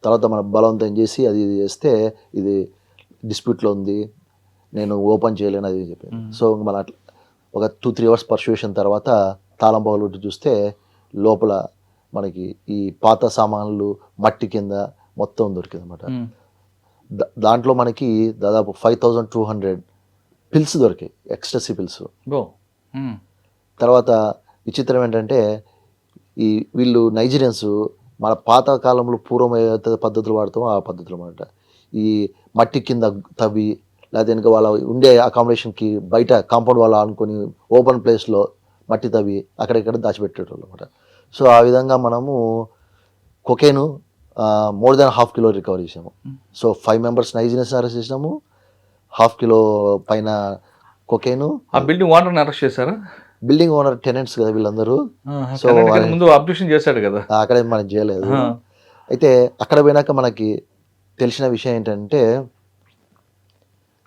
తర్వాత మన బలవంతం చేసి అది ఇది చేస్తే ఇది డిస్ప్యూట్లో ఉంది, నేను ఓపెన్ చేయలేను అది చెప్పాను. సో మన ఒక 2-3 అవర్స్ పర్సుయేషన్ తర్వాత తాళం పగలగొట్టి చూస్తే లోపల మనకి ఈ పాత సామాన్లు మట్టి కింద మొత్తం దొరికింది అనమాట. దాంట్లో మనకి దాదాపు 5200 పిల్స్ దొరికాయి, ఎక్స్ట్రసీ పిల్స్. తర్వాత విచిత్రం ఏంటంటే ఈ వీళ్ళు నైజీరియన్స్ మన పాత కాలంలో పూర్వం ఏదైతే పద్ధతులు వాడతామో ఆ పద్ధతులు అన్నమాట. ఈ మట్టి కింద తవ్వి లేదా ఇంకా వాళ్ళ ఉండే అకామిడేషన్కి బయట కాంపౌండ్ వాళ్ళు ఆనుకొని ఓపెన్ ప్లేస్లో మట్టి తవ్వి అక్కడెక్కడ దాచిపెట్టేటోళ్ళు అనమాట. సో ఆ విధంగా మనము కొకేను మోర్ దాన్ 1/2 కిలో రికవర్ చేసాము. సో 5 మెంబర్స్ నైజీరియన్స్ అరెస్ట్ చేసినాము, 1/2 కిలో పైన కొకేను. ఆ బిల్డింగ్ ఓనర్ని అరెస్ట్ చేశారా? బిల్డింగ్ ఓనర్ టెనెంట్స్ కదా వీళ్ళందరూ. సో ముందు అబ్జెక్షన్ చేశాడు కదా, అక్కడే మనం చేయలేదు. అయితే అక్కడ పోయినాక మనకి తెలిసిన విషయం ఏంటంటే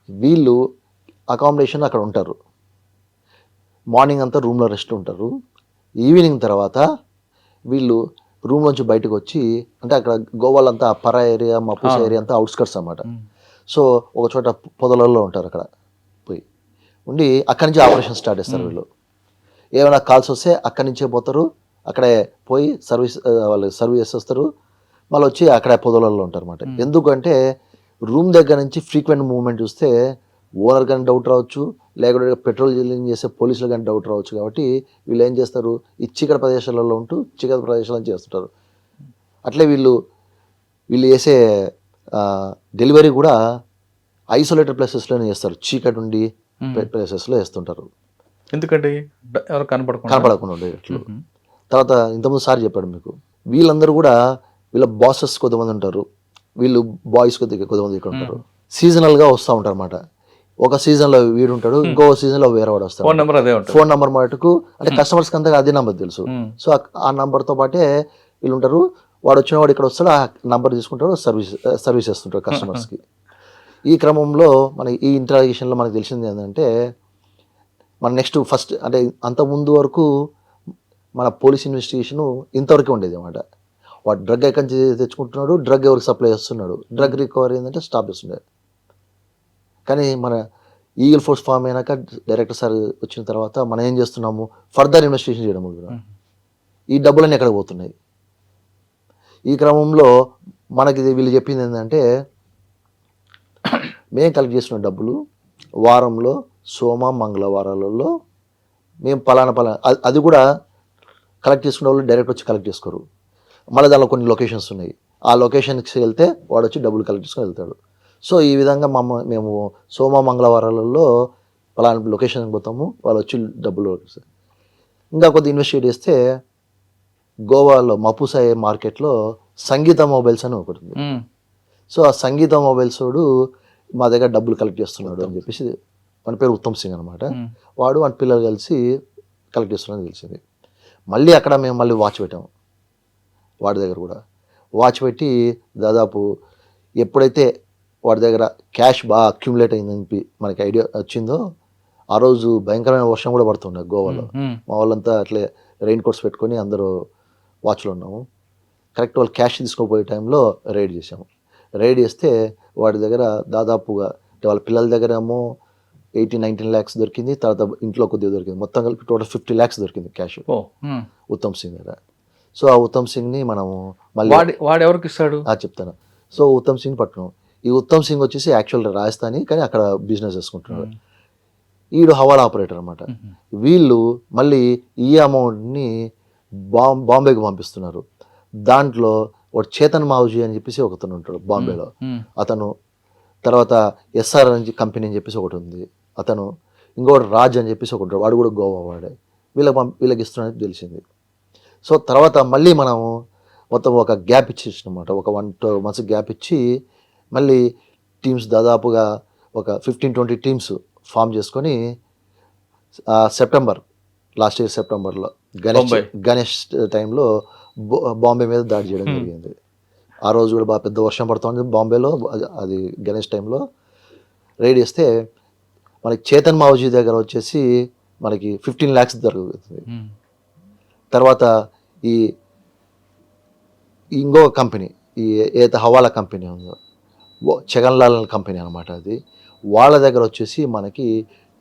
వీళ్ళు అకామిడేషన్ అక్కడ ఉంటారు, మార్నింగ్ అంతా రూమ్లో రెస్ట్ ఉంటారు. ఈవినింగ్ తర్వాత వీళ్ళు రూమ్ నుంచి బయటకు వచ్చి, అంటే అక్కడ గోవాలంతా పరా ఏరియా మపూసా ఏరియా అంతా అవుట్స్కట్స్ అన్నమాట. సో ఒక చోట పొదలలో ఉంటారు, అక్కడ పోయి ఉండి అక్కడి నుంచి ఆపరేషన్ స్టార్ట్ చేస్తారు వీళ్ళు. ఏమైనా కాల్స్ వస్తే అక్కడి నుంచే పోతారు, అక్కడే పోయి వాళ్ళు సర్వీస్ చేసేస్తారు, మళ్ళీ వచ్చి అక్కడే పొదలలో ఉంటారు అన్నమాట. ఎందుకంటే రూమ్ దగ్గర నుంచి ఫ్రీక్వెంట్ మూవ్మెంట్ చూస్తే ఓనర్ కానీ డౌట్ రావచ్చు, లేకపోతే పెట్రోల్ జిల్లింగ్ చేసే పోలీసులు కానీ డౌట్ రావచ్చు. కాబట్టి వీళ్ళు ఏం చేస్తారు, ఈ చీకటి ప్రదేశాలలో ఉంటూ చీకటి ప్రదేశాలను చేస్తుంటారు. అట్లే వీళ్ళు చేసే డెలివరీ కూడా ఐసోలేటెడ్ ప్లేసెస్లోనే చేస్తారు, చీకటి ఉండి ప్లేసెస్లో వేస్తుంటారు. ఎందుకంటే ఎవరు కనపడకుండా ఉండేట్లు. తర్వాత ఇంతకుముందు సార్ చెప్పాడు మీకు, వీళ్ళందరూ కూడా వీళ్ళ బాసెస్ కొంతమంది ఉంటారు, వీళ్ళు బాయ్స్ కొంతమంది ఇక్కడ ఉంటారు. సీజనల్గా వస్తూ ఉంటారు అన్నమాట. ఒక సీజన్లో వీడు ఉంటాడు, ఇంకో సీజన్లో వేరే వాడు వస్తాడు. ఫోన్ నెంబర్ మటుకు అంటే కస్టమర్స్కి అంతా అదే నెంబర్ తెలుసు. సో ఆ నెంబర్తో పాటే వీళ్ళు ఉంటారు. వాడు వచ్చిన వాడు ఇక్కడ వస్తాడు, ఆ నెంబర్ తీసుకుంటాడు, సర్వీస్ చేస్తుంటాడు కస్టమర్స్కి. ఈ క్రమంలో మన ఈ ఇంటరాగేషన్లో మనకు తెలిసింది ఏంటంటే మన నెక్స్ట్ ఫస్ట్ అంటే అంతకుముందు వరకు మన పోలీస్ ఇన్వెస్టిగేషను ఇంతవరకు ఉండేది అన్నమాట. వాడు డ్రగ్ ఎక్కడి నుంచి తెచ్చుకుంటున్నాడు, డ్రగ్ ఎవరికి సప్లై చేస్తున్నాడు, డ్రగ్ రికవరీ ఏంటంటే స్టాప్ చేస్తుండే. కానీ మన ఈగల్ ఫోర్స్ ఫామ్ అయినాక డైరెక్టర్ సార్ వచ్చిన తర్వాత మనం ఏం చేస్తున్నాము, ఫర్దర్ ఇన్వెస్టిగేషన్ చేయడం మొదలుపెట్టాము. ఈ డబ్బులన్నీ ఎక్కడ పోతున్నాయి? ఈ క్రమంలో మనకి వీళ్ళు చెప్పింది ఏంటంటే మేము కలెక్ట్ చేసిన డబ్బులు వారంలో సోమ మంగళవారాలలో మేము పలానా అది కూడా కలెక్ట్ చేసుకునే వాళ్ళు డైరెక్ట్ వచ్చి కలెక్ట్ చేసుకోరు. మళ్ళీ దానిలో కొన్ని లొకేషన్స్ ఉన్నాయి, ఆ లొకేషన్కి వెళ్తే వాడు వచ్చి డబ్బులు కలెక్ట్ చేసుకొని వెళ్తాడు. సో ఈ విధంగా మేము సోమ మంగళవారాలలో పలానా లొకేషన్కి పోతాము, వాళ్ళు వచ్చి డబ్బులు. ఇంకా కొద్ది ఇన్వెస్టిగేట్ చేస్తే గోవాలో మపూసా మార్కెట్లో సంగీత మొబైల్స్ అని ఒకటి ఉంది. సో ఆ సంగీత మొబైల్స్ వాడు మా దగ్గర డబ్బులు కలెక్ట్ చేస్తున్నాడు అని చెప్పేసి, మన పేరు ఉత్తమ్ సింగ్ అనమాట, వాడు వాడి పిల్లలు కలిసి కలెక్ట్ చేస్తున్నాడని తెలిసింది. మళ్ళీ అక్కడ మేము మళ్ళీ వాచ్ పెట్టాము, వాడి దగ్గర కూడా వాచ్ పెట్టి దాదాపు ఎప్పుడైతే వాడి దగ్గర క్యాష్ బాగా అక్యుములేట్ అయిందని మనకి ఐడియా వచ్చిందో ఆ రోజు భయంకరమైన వర్షం కూడా పడుతుండే గోవాలో. మా వాళ్ళంతా అట్లే రెయిన్ కోట్స్ పెట్టుకొని అందరూ వాచ్లో ఉన్నాము. కరెక్ట్ వాళ్ళు క్యాష్ తీసుకోపోయే టైంలో రైడ్ చేసాము. రైడ్ చేస్తే వాడి దగ్గర దాదాపుగా వాళ్ళ పిల్లల దగ్గర ఏమో 18-19 lakhs దొరికింది, తర్వాత ఇంట్లో కొద్దిగా దొరికింది, మొత్తం కలిపి టోటల్ 50 lakhs దొరికింది క్యాష్ ఉత్తమ్ సింగ్ దగ్గర. సో ఆ ఉత్తమ్ సింగ్ని మనము మళ్ళీ వాడు ఎవరికి ఇస్తాడు చెప్తాను. సో ఉత్తమ్ సింగ్ పట్టును, ఈ ఉత్తమ్ సింగ్ వచ్చేసి యాక్చువల్ రాజస్థానీ కానీ అక్కడ బిజినెస్ చేసుకుంటున్నాడు. ఈడు హవాలా ఆపరేటర్ అనమాట. వీళ్ళు మళ్ళీ ఈ అమౌంట్ని బాంబేకి పంపిస్తున్నారు. దాంట్లో ఒక చేతన్ మావుజీ అని చెప్పేసి ఒకతను ఉంటాడు బాంబేలో, అతను, తర్వాత ఎస్ఆర్ అని కంపెనీ అని చెప్పేసి ఒకటి ఉంది అతను, ఇంకోటి రాజ్ అని చెప్పేసి ఒకటి, వాడు కూడా గోవా వాడే. వీళ్ళకి ఇస్తున్నది తెలిసింది. సో తర్వాత మళ్ళీ మనము మొత్తం ఒక గ్యాప్ ఇచ్చేసినమాట, ఒక 1-2 months గ్యాప్ ఇచ్చి మళ్ళీ టీమ్స్ దాదాపుగా ఒక 15-20 టీమ్స్ ఫామ్ చేసుకొని లాస్ట్ ఇయర్ సెప్టెంబర్లో గణేష్ టైంలో బాంబే మీద దాడి చేయడం జరిగింది. ఆ రోజు కూడా బాగా పెద్ద వర్షం పడుతుంది బాంబేలో, అది గణేష్ టైంలో రైడ్ చేస్తే మనకి చేతన్ మావజీ దగ్గర వచ్చేసి మనకి 15 lakhs దొరుకుతుంది. తర్వాత ఈ ఇంకో కంపెనీ, ఈ ఏదైతే హవాలా కంపెనీ ఉందో, జగన్లాల్ కంపెనీ అనమాట, అది వాళ్ళ దగ్గర వచ్చేసి మనకి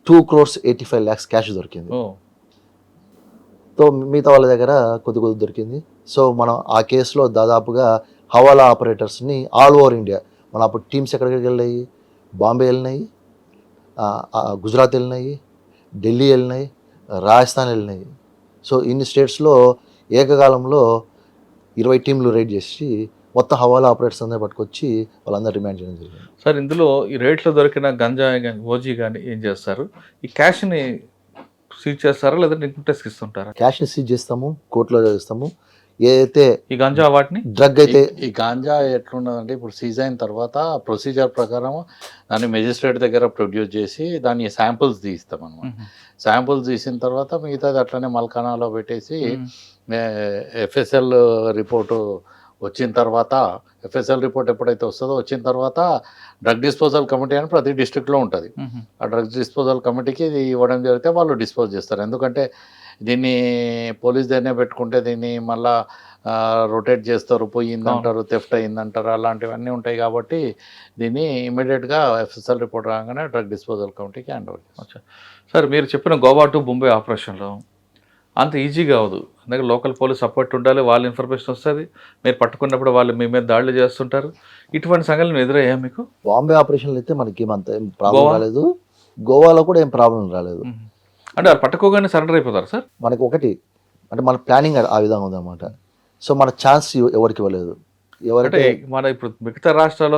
2.85 crores క్యాష్ దొరికింది. సో మిగతా వాళ్ళ దగ్గర కొద్ది కొద్ది దొరికింది. సో మనం ఆ కేసులో దాదాపుగా హవాలా ఆపరేటర్స్ని ఆల్ ఓవర్ ఇండియా, మన అప్పుడు టీమ్స్ ఎక్కడికి వెళ్ళినాయి, బాంబే వెళ్ళినాయి, గుజరాత్ వెళ్ళినాయి, ఢిల్లీ వెళ్ళినాయి, రాజస్థాన్ వెళ్ళినాయి. సో ఇన్ని స్టేట్స్లో ఏకకాలంలో 20 టీంలు రైడ్ చేసి మొత్తం హవాలా ఆపరేటర్స్ అందరూ పట్టుకొచ్చి వాళ్ళందరూ రిమాండ్ చేయడం జరిగింది. సార్ ఇందులో ఈ రేట్లో దొరికిన గంజాయి కానీ ఓజీ కానీ ఏం చేస్తారు? ఈ క్యాష్ని సీజ్ చేస్తారా లేదంటే ఇన్కమ్ ట్యాక్స్కి ఇస్తుంటారా? క్యాష్ని సీజ్ చేస్తాము, కోర్టులో చేస్తాము. ఏదైతే ఈ గంజా వాటిని డ్రగ్ అయితే ఈ గాంజా ఎట్లున్నదంటే ఇప్పుడు సీజ్ అయిన తర్వాత ప్రొసీజర్ ప్రకారం దాన్ని మెజిస్ట్రేట్ దగ్గర ప్రొడ్యూస్ చేసి దాన్ని శాంపుల్స్ తీస్తాం అనమాట. శాంపుల్స్ తీసిన తర్వాత మిగతాది అట్లనే మల్కానాలో పెట్టేసి ఎఫ్ఎస్ఎల్ రిపోర్టు వచ్చిన తర్వాత, ఎఫ్ఎస్ఎల్ రిపోర్ట్ ఎప్పుడైతే వస్తుందో వచ్చిన తర్వాత డ్రగ్ డిస్పోజల్ కమిటీ అని ప్రతి డిస్ట్రిక్ట్లో ఉంటుంది. ఆ డ్రగ్ డిస్పోజల్ కమిటీకి ఇది ఇవ్వడం జరిగితే వాళ్ళు డిస్పోజ్ చేస్తారు. ఎందుకంటే దీన్ని పోలీస్ దగ్గరనే పెట్టుకుంటే దీన్ని మళ్ళా రొటేట్ చేస్తారు, పోయిందంటారు, థెఫ్ట్ అయిందంటారు, అలాంటివన్నీ ఉంటాయి. కాబట్టి దీన్ని ఇమీడియట్గా ఎఫ్ఎస్ఎల్ రిపోర్ట్ రాగానే డ్రగ్ డిస్పోజల్ కమిటీకి హ్యాండ్ ఓవర్ చేస్తారు. సార్ మీరు చెప్పిన గోవా టు ముంబై ఆపరేషన్లో అంత ఈజీగా అవదు. అందుకే లోకల్ పోలీస్ సపోర్ట్ ఉండాలి, వాళ్ళ ఇన్ఫర్మేషన్ వస్తుంది, మీరు పట్టుకున్నప్పుడు వాళ్ళు మీ మీద దాడులు చేస్తుంటారు. ఇటువంటి సంఘటనలు ఎదురయ్యా మీకు? బాంబే ఆపరేషన్లు అయితే మనకి ఏమంత ఏం ప్రాబ్లం రాలేదు, గోవాలో కూడా ఏం ప్రాబ్లం రాలేదు. అంటే వాళ్ళు పట్టుకోగానే సరెండర్ అయిపోతారు సార్? మనకి ఒకటి అంటే మన ప్లానింగ్ ఆ విధంగా ఉందన్నమాట. సో మన ఛాన్స్ ఎవరికి ఇవ్వలేదు. అంటే ఎవరంటే మన ఇప్పుడు మిగతా రాష్ట్రాల్లో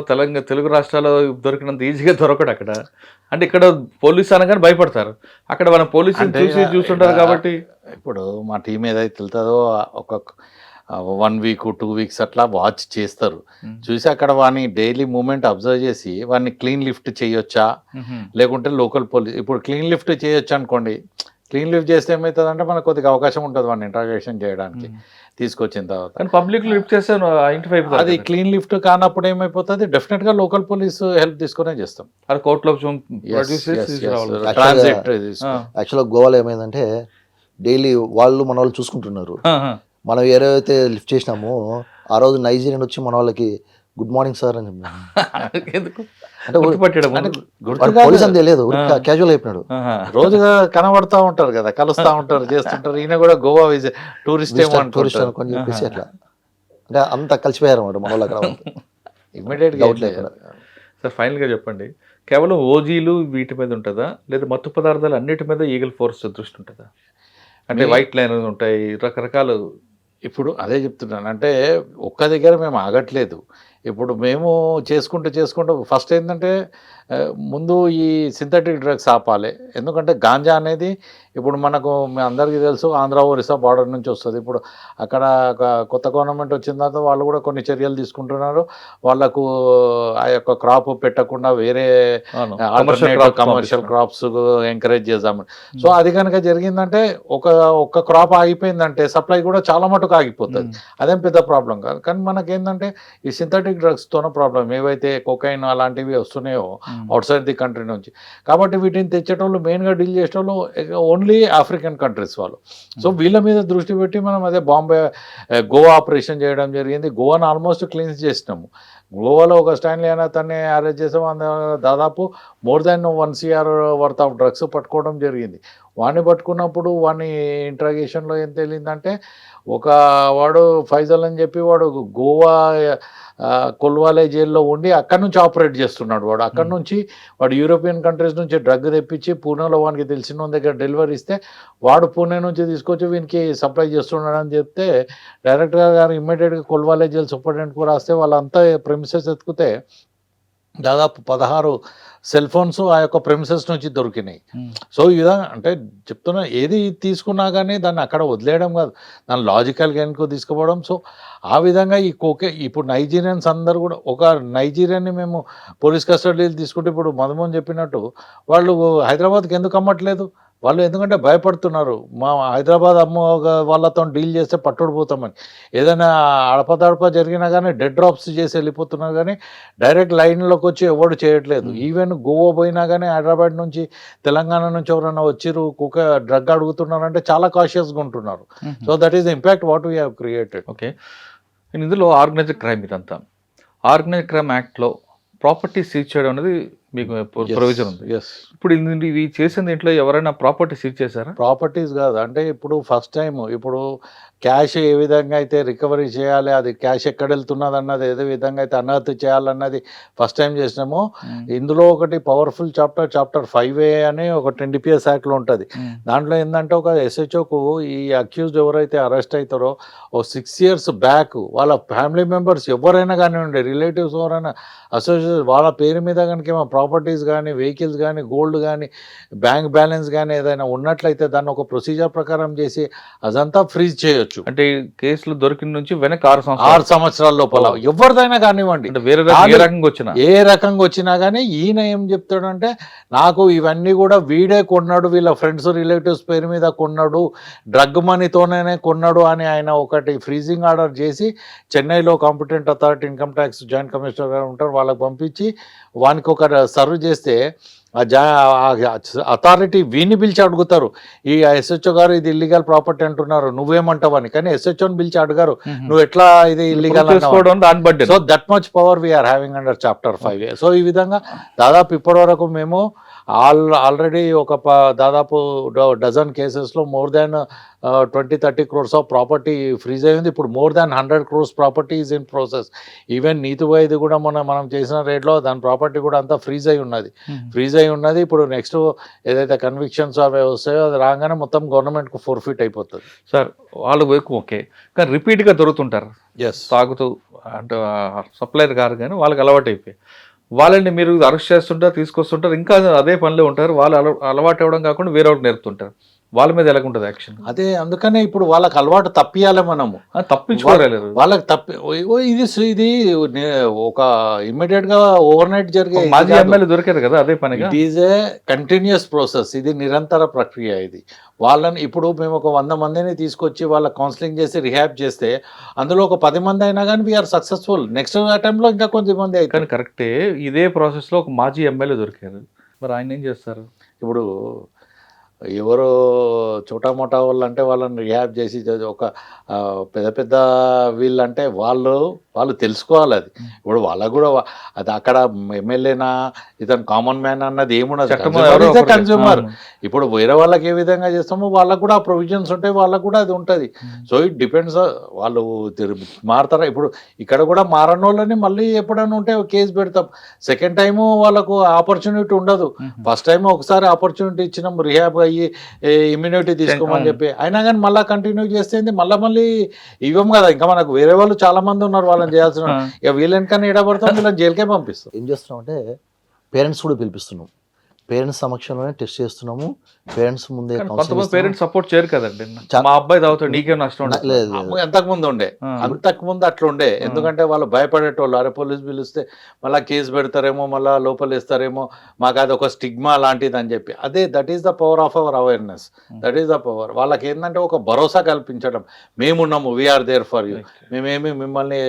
తెలుగు రాష్ట్రాల్లో దొరికినంత ఈజీగా దొరకడు అక్కడ. అంటే ఇక్కడ పోలీస్ అనగానే భయపడతారు, అక్కడ మన పోలీసులు చూస్తుంటారు కాబట్టి. ఇప్పుడు మా టీం ఏదైతే వెళ్తుందో ఒక 1 week 2 weeks అట్లా వాచ్ చేస్తారు. చూసి అక్కడ వాడిని డైలీ మూమెంట్ అబ్జర్వ్ చేసి వాడిని క్లీన్ లిఫ్ట్ చేయొచ్చా లేకుంటే లోకల్ పోలీస్. ఇప్పుడు క్లీన్ లిఫ్ట్ చేయొచ్చు అనుకోండి, క్లీన్ లిఫ్ట్ చేస్తే ఏమవుతుందంటే మనకు కొద్దిగా అవకాశం ఉంటుంది వాడిని ఇంట్రాగేషన్ చేయడానికి తీసుకొచ్చిన తర్వాత. కానీ పబ్లిక్ లిఫ్ట్ చేస్తే ఐడెంటిఫై అయిపోతుంది. అది క్లీన్ లిఫ్ట్ కానప్పుడు ఏమైపోతుంది, డెఫినెట్గా లోకల్ పోలీసు హెల్ప్ తీసుకునే చేస్తాం. అది కోర్టులో ట్రాన్సిట్. యాక్చువల్గా గోవాలో ఏమైందంటే డైలీ వాళ్ళు మన వాళ్ళు చూసుకుంటున్నారు. మనం ఏదైతే లిఫ్ట్ చేసినామో ఆ రోజు నైజీరియన్ వచ్చి మన వాళ్ళకి గుడ్ మార్నింగ్ సార్ అని చెప్పాను. అంటే పోలీస్ అంతే లేదు, క్యాజువల్ అయిపోయినాడు. రోజుగా కనబడతా ఉంటారు కదా, కలుస్తా ఉంటారు, చేస్తుంటారు. ఈయన కూడా గోవా టూరిస్ట్ అనుకొని చెప్పేసి అట్లా అంటే అంతా కలిసిపోయారు అన్నమాట మన వాళ్ళు అక్కడ. ఇమ్మీడియట్గా సార్ ఫైనల్గా చెప్పండి, కేవలం ఓజీలు వీటి మీద ఉంటుందా లేదా మత్తు పదార్థాలు అన్నిటి మీద ఈగల్ ఫోర్స్ దృష్టి ఉంటుందా? అంటే వైట్ లైన్ ఉంటాయి, రకరకాలు. ఇప్పుడు అదే చెప్తున్నాను, అంటే ఒక్క దగ్గర మేము ఆగట్లేదు. ఇప్పుడు మేము చేసుకుంటూ ఫస్ట్ ఏంటంటే ముందు ఈ సింథటిక్ డ్రగ్స్ ఆపాలి. ఎందుకంటే గాంజా అనేది ఇప్పుడు మనకు అందరికీ తెలుసు ఆంధ్ర ఒరిస్సా బార్డర్ నుంచి వస్తుంది. ఇప్పుడు అక్కడ కొత్త గవర్నమెంట్ వచ్చిన తర్వాత వాళ్ళు కూడా కొన్ని చర్యలు తీసుకుంటున్నారు. వాళ్ళకు ఆ యొక్క క్రాప్ పెట్టకుండా వేరే కమర్షియల్ క్రాప్స్ ఎంకరేజ్ చేద్దామని. సో అది కనుక జరిగిందంటే ఒక క్రాప్ ఆగిపోయిందంటే సప్లై కూడా చాలా మటుకు ఆగిపోతుంది. అదేం పెద్ద ప్రాబ్లం కాదు. కానీ మనకేంటంటే ఈ సింథటిక్ డ్రగ్స్తోనే ప్రాబ్లం. ఏవైతే కొకైన్ అలాంటివి వస్తున్నాయో అవుట్ సైడ్ ది కంట్రీ నుంచి, కాబట్టి వీటిని తెచ్చేటోళ్ళు మెయిన్గా డీల్ చేసేటోళ్ళు ఓన్లీ ఆఫ్రికన్ కంట్రీస్ వాళ్ళు. సో వీళ్ళ మీద దృష్టి పెట్టి మనం అదే గోవా ఆపరేషన్ చేయడం జరిగింది. గోవాను ఆల్మోస్ట్ క్లీన్స్ చేసినాము. గోవాలో ఒక స్టాన్లీ అనే అతన్ని అరెస్ట్ చేసాము. దాదాపు more than 1 crore worth of drugs పట్టుకోవడం జరిగింది. వాడిని పట్టుకున్నప్పుడు వాడిని ఇంట్రాగేషన్లో ఏం తెలియదంటే వాడు ఫైజల్ అని చెప్పి వాడు గోవా కొల్వాలే జైల్లో ఉండి అక్కడి నుంచి ఆపరేట్ చేస్తున్నాడు. అక్కడి నుంచి యూరోపియన్ కంట్రీస్ నుంచి డ్రగ్ తెప్పించి పూణేలో వానికి తెలిసిన దగ్గర డెలివరీ ఇస్తే వాడు పూణే నుంచి తీసుకొచ్చి వీనికి సప్లై చేస్తున్నాడు అని చెప్తే డైరెక్టర్ గారు ఇమ్మీడియట్గా కొల్వాలే జైలు సూపరింటెండెంట్ కూడా వస్తే వాళ్ళంతా ప్రెమిసెస్ ఎత్తుకుతే దాదాపు 16 సెల్ ఫోన్స్ ఆ యొక్క ప్రెమిసెస్ నుంచి దొరికినాయి. సో ఈ విధంగా అంటే చెప్తున్నా, ఏది తీసుకున్నా కానీ దాన్ని అక్కడ వదిలేయడం కాదు, దాన్ని లాజికల్గా ఎందుకు తీసుకుపోవడం. సో ఆ విధంగా ఇప్పుడు నైజీరియన్స్ అందరూ కూడా, ఒక నైజీరియన్ని మేము పోలీస్ కస్టడీలు తీసుకుంటే ఇప్పుడు మధుమోహన్ చెప్పినట్టు వాళ్ళు హైదరాబాద్కి ఎందుకు అమ్మట్లేదు, వాళ్ళు ఎందుకంటే భయపడుతున్నారు, మా హైదరాబాద్ వాళ్ళతో డీల్ చేస్తే పట్టుడిపోతామని. ఏదైనా అడపదడప జరిగినా కానీ డెడ్ డ్రాప్స్ చేసి వెళ్ళిపోతున్నారు, కానీ డైరెక్ట్ లైన్లోకి వచ్చి ఎవరు చేయట్లేదు. ఈవెన్ గోవా పోయినా కానీ హైదరాబాద్ నుంచి తెలంగాణ నుంచి ఎవరైనా వచ్చిర్రు డ్రగ్ అడుగుతున్నారంటే చాలా కాషియస్గా ఉంటున్నారు. So that is the impact what we have created. Okay, ఇందులో ఆర్గనైజ్డ్ క్రైమ్ ఇదంతా. ఆర్గనైజ్డ్ క్రైమ్ యాక్ట్లో ప్రాపర్టీ సీజ్ చేయడం అనేది మీకు ప్రొవిజన్ ఉంది. ఇప్పుడు ఇవి చేసిన దీంట్లో ఎవరైనా ప్రాపర్టీ సీజ్ చేశారా? ప్రాపర్టీస్ కాదు, అంటే ఇప్పుడు ఫస్ట్ టైం ఇప్పుడు క్యాష్ ఏ విధంగా అయితే రికవరీ చేయాలి, అది క్యాష్ ఎక్కడ వెళ్తున్నది అన్నది ఏ విధంగా అయితే అనర్త్ చేయాలన్నది ఫస్ట్ టైం చేసినాము. ఇందులో ఒకటి పవర్ఫుల్ చాప్టర్ 5A అని ఒక NDPS యాక్ట్లో ఉంటుంది. దాంట్లో ఏంటంటే ఒక SHOకు ఈ అక్యూజ్డ్ ఎవరైతే అరెస్ట్ అవుతారో ఒక 6 years బ్యాక్ వాళ్ళ ఫ్యామిలీ మెంబర్స్ ఎవరైనా కానివ్వండి, రిలేటివ్స్ ఎవరైనా అసోసియేట్ వాళ్ళ పేరు మీద కనుక ఏమో ప్రాపర్టీస్ కానీ, వెహికల్స్ కానీ, గోల్డ్ కానీ, బ్యాంక్ బ్యాలెన్స్ కానీ ఏదైనా ఉన్నట్లయితే దాన్ని ఒక ప్రొసీజర్ ప్రకారం చేసి అదంతా ఫ్రీజ్ చేయొచ్చు. అంటే కేసులు దొరికిన నుంచి వెనక 6 సంవత్సరాల లోపల ఎవరిదైనా కానివ్వండి, వేరే రకంగా వచ్చిన ఏ రకంగా వచ్చినా కానీ ఈయన ఏం చెప్తాడంటే నాకు ఇవన్నీ కూడా వీడే కొన్నాడు, వీళ్ళ ఫ్రెండ్స్ రిలేటివ్స్ పేరు మీద కొన్నాడు, డ్రగ్ మనీతోనే కొన్నాడు అని ఆయన ఒకటి ఫ్రీజింగ్ ఆర్డర్ చేసి చెన్నైలో competent authority income tax joint commissioner గారు ఉంటారు, వాళ్ళకి పంపించి వానికి ఒక సర్వ్ చేస్తే అథారిటీ వీని పిలిచి అడుగుతారు, ఈ SHO గారు ఇది ఇల్లీగల్ ప్రాపర్టీ అంటున్నారు నువ్వేమంటావని. కానీ SHOని పిలిచి అడగారు నువ్వు ఎట్లా ఇది illegal. So that much power we are having under chapter 5A. So ఈ విధంగా దాదాపు ఇప్పటి వరకు మేము ఆల్రెడీ ఒక దాదాపు డజన్ కేసెస్లో more than 20-30 crores of property freeze అయింది. ఇప్పుడు more than 100 crores property is in process. Even నీతిబాయిది కూడా మనం చేసిన రేట్లో దాని ప్రాపర్టీ కూడా అంతా ఫ్రీజ్ అయి ఉన్నది. ఇప్పుడు నెక్స్ట్ ఏదైతే కన్విక్షన్స్ అవి వస్తాయో అది రాగానే మొత్తం గవర్నమెంట్కు ఫోర్ఫిట్ అయిపోతుంది. సార్ వాళ్ళు ఓకే, కానీ రిపీట్గా దొరుకుతుంటారు తాగుతూ, అంటే సప్లైర్ కారు కానీ వాళ్ళకి అలవాటు అయిపోయి వాళ్ళని మీరు అరెస్ట్ చేస్తుంటారు, తీసుకొస్తుంటారు, ఇంకా అదే పనిలో ఉంటారు. వాళ్ళు అలవాటు అవ్వడం కాకుండా వేరే వాళ్ళకి నేర్పుతుంటారు. వాళ్ళ మీద ఎలా ఉంటుంది యాక్షన్? అదే అందుకనే ఇప్పుడు వాళ్ళకి అలవాటు తప్పియాలి, మనము తప్పించుకోలేరు. వాళ్ళకి ఇది ఒక ఇమ్మీడియట్ గా ఓవర్ నైట్ జరిగే మాజీ ఎమ్మెల్యే దొరికారు కదా అదే పనిగా. It is a continuous process, ఇది నిరంతర ప్రక్రియ. ఇది వాళ్ళని ఇప్పుడు మేము ఒక 100 మందిని తీసుకొచ్చి వాళ్ళ కౌన్సిలింగ్ చేసి రిహాబ్ చేస్తే అందులో ఒక 10 మంది అయినా కానీ వీఆర్ సక్సెస్ఫుల్. నెక్స్ట్ టైంలో ఇంకా కొంతమంది అయితే. కానీ కరెక్టే, ఇదే ప్రాసెస్లో ఒక మాజీ ఎమ్మెల్యే దొరికారు, మరి ఆయన ఏం చేస్తారు? ఇప్పుడు ఎవరో చోటా మోటా వాళ్ళు అంటే వాళ్ళని రిహాబ్ చేసి ఒక పెద్ద వీళ్ళంటే వాళ్ళు తెలుసుకోవాలి. అది ఇప్పుడు వాళ్ళకు కూడా అది అక్కడ ఎమ్మెల్యేనా ఇతను కామన్ మ్యాన్ అన్నది ఏమున్నది, కన్స్యూమర్. ఇప్పుడు వేరే వాళ్ళకి ఏ విధంగా చేస్తామో వాళ్ళకు కూడా ప్రొవిజన్స్ ఉంటాయి, వాళ్ళకు కూడా అది ఉంటుంది. సో ఇట్ డిపెండ్స్, వాళ్ళు మారుతారా. ఇప్పుడు ఇక్కడ కూడా మారని వాళ్ళని మళ్ళీ ఎప్పుడైనా ఉంటే కేసు పెడతాం. సెకండ్ టైము వాళ్ళకు ఆపర్చునిటీ ఉండదు. ఫస్ట్ టైం ఒకసారి ఆపర్చునిటీ ఇచ్చినాం, రిహాబ్ అయ్యి ఇమ్యూనిటీ తీసుకోమని చెప్పి, అయినా కానీ మళ్ళీ కంటిన్యూ చేస్తే మళ్ళీ ఇవ్వం కదా. ఇంకా మనకు వేరే వాళ్ళు చాలా మంది ఉన్నారు వాళ్ళని చేయాల్సిన, ఇక వీళ్ళని కానీ ఎడబడతాం, వీళ్ళని జైలుకే పంపిస్తాం. ఏం చేస్తున్నాం అంటే పేరెంట్స్ కూడా పిలిపిస్తున్నాం, పేరెంట్స్ సమక్షంలోనే టెస్ట్ చేస్తున్నాము. పేరెంట్స్ ముందే పేరెంట్స్ సపోర్ట్ చేయరు కదండి, మా అబ్బాయి తాగుతాడు నీకేం నష్టం లేదు. అంతకుముందు అట్లా ఉండే, ఎందుకంటే వాళ్ళు భయపడేటోళ్ళు. అరే పోలీస్ పిలిస్తే మళ్ళీ కేసు పెడతారేమో, మళ్ళీ లోపల వేస్తారేమో, మాకు అది ఒక స్టిగ్మా లాంటిది అని చెప్పి. అదే that is the power of our awareness, that is the power. వాళ్ళకి ఏంటంటే ఒక భరోసా కల్పించడం, మేమున్నాము, వీఆర్ దేర్ ఫర్ యూ, మేమేమి మిమ్మల్ని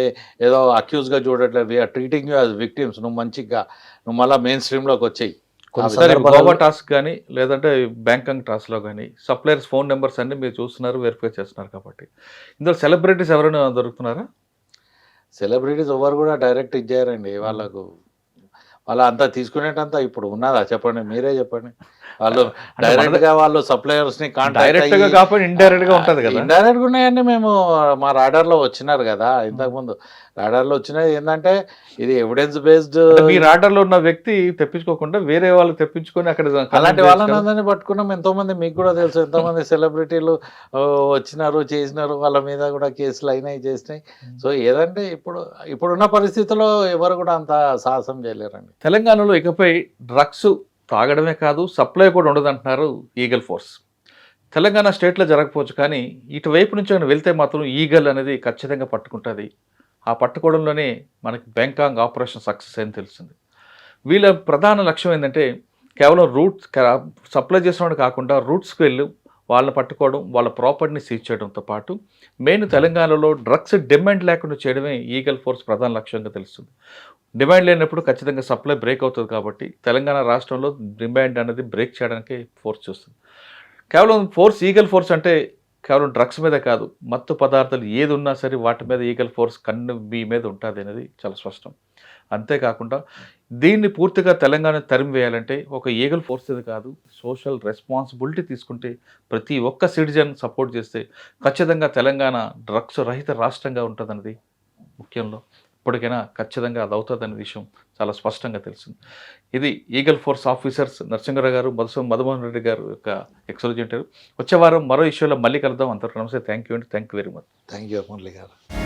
ఏదో అక్యూజ్గా చూడట్లేదు, we are treating you as victims, నువ్వు మంచిగా నువ్వు మళ్ళీ మెయిన్ స్ట్రీమ్లోకి వచ్చేయి. గోవా టాస్క్ కానీ లేదంటే బ్యాంకాంగ్ టాస్క్లో కానీ సప్లయర్స్ ఫోన్ నెంబర్స్ అన్ని మీరు చూస్తున్నారు, వెరిఫై చేస్తున్నారు కాబట్టి ఇందులో సెలబ్రిటీస్ ఎవరైనా దొరుకుతున్నారా? సెలబ్రిటీస్ ఎవరు కూడా డైరెక్ట్ ఇచ్చారండి. వాళ్ళకు వాళ్ళు అంతా తీసుకునేటంతా ఇప్పుడు ఉన్నదా చెప్పండి, మీరే చెప్పండి. వాళ్ళు డైరెక్ట్ గా వాళ్ళు సప్లయర్స్ ని కాంటాక్ట్ గా కాకపోతే ఇండైరెక్ట్ గా ఉంటది కదా. ఇండైరెక్ట్ గా ఉన్నాయని మేము మా రాడార్ లో వచ్చినారు కదా ఇంతకు ముందు. రాడార్ లో వచ్చినది ఏంటంటే ఇది ఎవిడెన్స్ బేస్డ్. మీ రాడార్ లో ఉన్న వ్యక్తి తెప్పించుకోకుండా వేరే వాళ్ళు తెప్పించుకొని అక్కడ అలాంటి వాళ్ళని అందరినీ పట్టుకున్నాం. ఎంతో మంది, మీకు కూడా తెలుసు, ఎంతో మంది సెలబ్రిటీలు వచ్చినారు, చేసినారు, వాళ్ళ మీద కూడా కేసులు అయినాయి, చేసినాయి. సో ఏదంటే ఇప్పుడున్న పరిస్థితుల్లో ఎవరు కూడా అంత సాహసం చేయలేరండి. తెలంగాణలో ఇకపై డ్రగ్స్ తాగడమే కాదు, సప్లై కూడా ఉండదంటున్నారు ఈగల్ ఫోర్స్. తెలంగాణ స్టేట్లో జరగకపోవచ్చు, కానీ ఇటువైపు నుంచి వెళ్తే మాత్రం ఈగల్ అనేది ఖచ్చితంగా పట్టుకుంటుంది. ఆ పట్టుకోవడంలోనే మనకి బ్యాంకాంగ్ ఆపరేషన్ సక్సెస్ అని తెలిసింది. వీళ్ళ ప్రధాన లక్ష్యం ఏంటంటే కేవలం రూట్స్ సప్లై చేసినవాడు కాకుండా రూట్స్కి వెళ్ళి వాళ్ళని పట్టుకోవడం, వాళ్ళ ప్రాపర్టీని సీజ్ చేయడంతో పాటు మెయిన్ తెలంగాణలో డ్రగ్స్ డిమాండ్ లేకుండా చేయడమే ఈగల్ ఫోర్స్ ప్రధాన లక్ష్యంగా తెలుస్తుంది. డిమాండ్ లేనప్పుడు ఖచ్చితంగా సప్లై బ్రేక్ అవుతుంది కాబట్టి తెలంగాణ రాష్ట్రంలో డిమాండ్ అనేది బ్రేక్ చేయడానికి ఫోర్స్ చూస్తుంది. కేవలం ఈగల్ ఫోర్స్ అంటే కేవలం డ్రగ్స్ మీద కాదు, మత్తు పదార్థాలు ఏది ఉన్నా సరే వాటి మీద ఈగల్ ఫోర్స్ కన్ను మీ మీద ఉంటుంది అనేది చాలా స్పష్టం. అంతేకాకుండా దీన్ని పూర్తిగా తెలంగాణ తరిమి వేయాలంటే ఒక ఈగల్ ఫోర్స్ ఇది కాదు, సోషల్ రెస్పాన్సిబిలిటీ తీసుకుంటే ప్రతి ఒక్క సిటిజన్ సపోర్ట్ చేస్తే ఖచ్చితంగా తెలంగాణ డ్రగ్స్ రహిత రాష్ట్రంగా ఉంటుందన్నది ముఖ్యంలో ఇప్పటికైనా ఖచ్చితంగా అది అవుతుందనే విషయం చాలా స్పష్టంగా తెలిసింది. ఇది ఈగల్ ఫోర్స్ ఆఫీసర్స్ నరసింహరావు గారు, మధుమోహన్ రెడ్డి గారు యొక్క ఎక్స్క్లూజివ్ ఇంటర్వ్యూ. వచ్చే వారం మరో ఇష్యూలో మళ్ళీ కలుద్దాం. అంతవరకు నమస్తే. Thank you very much. Thank you Murali గారు.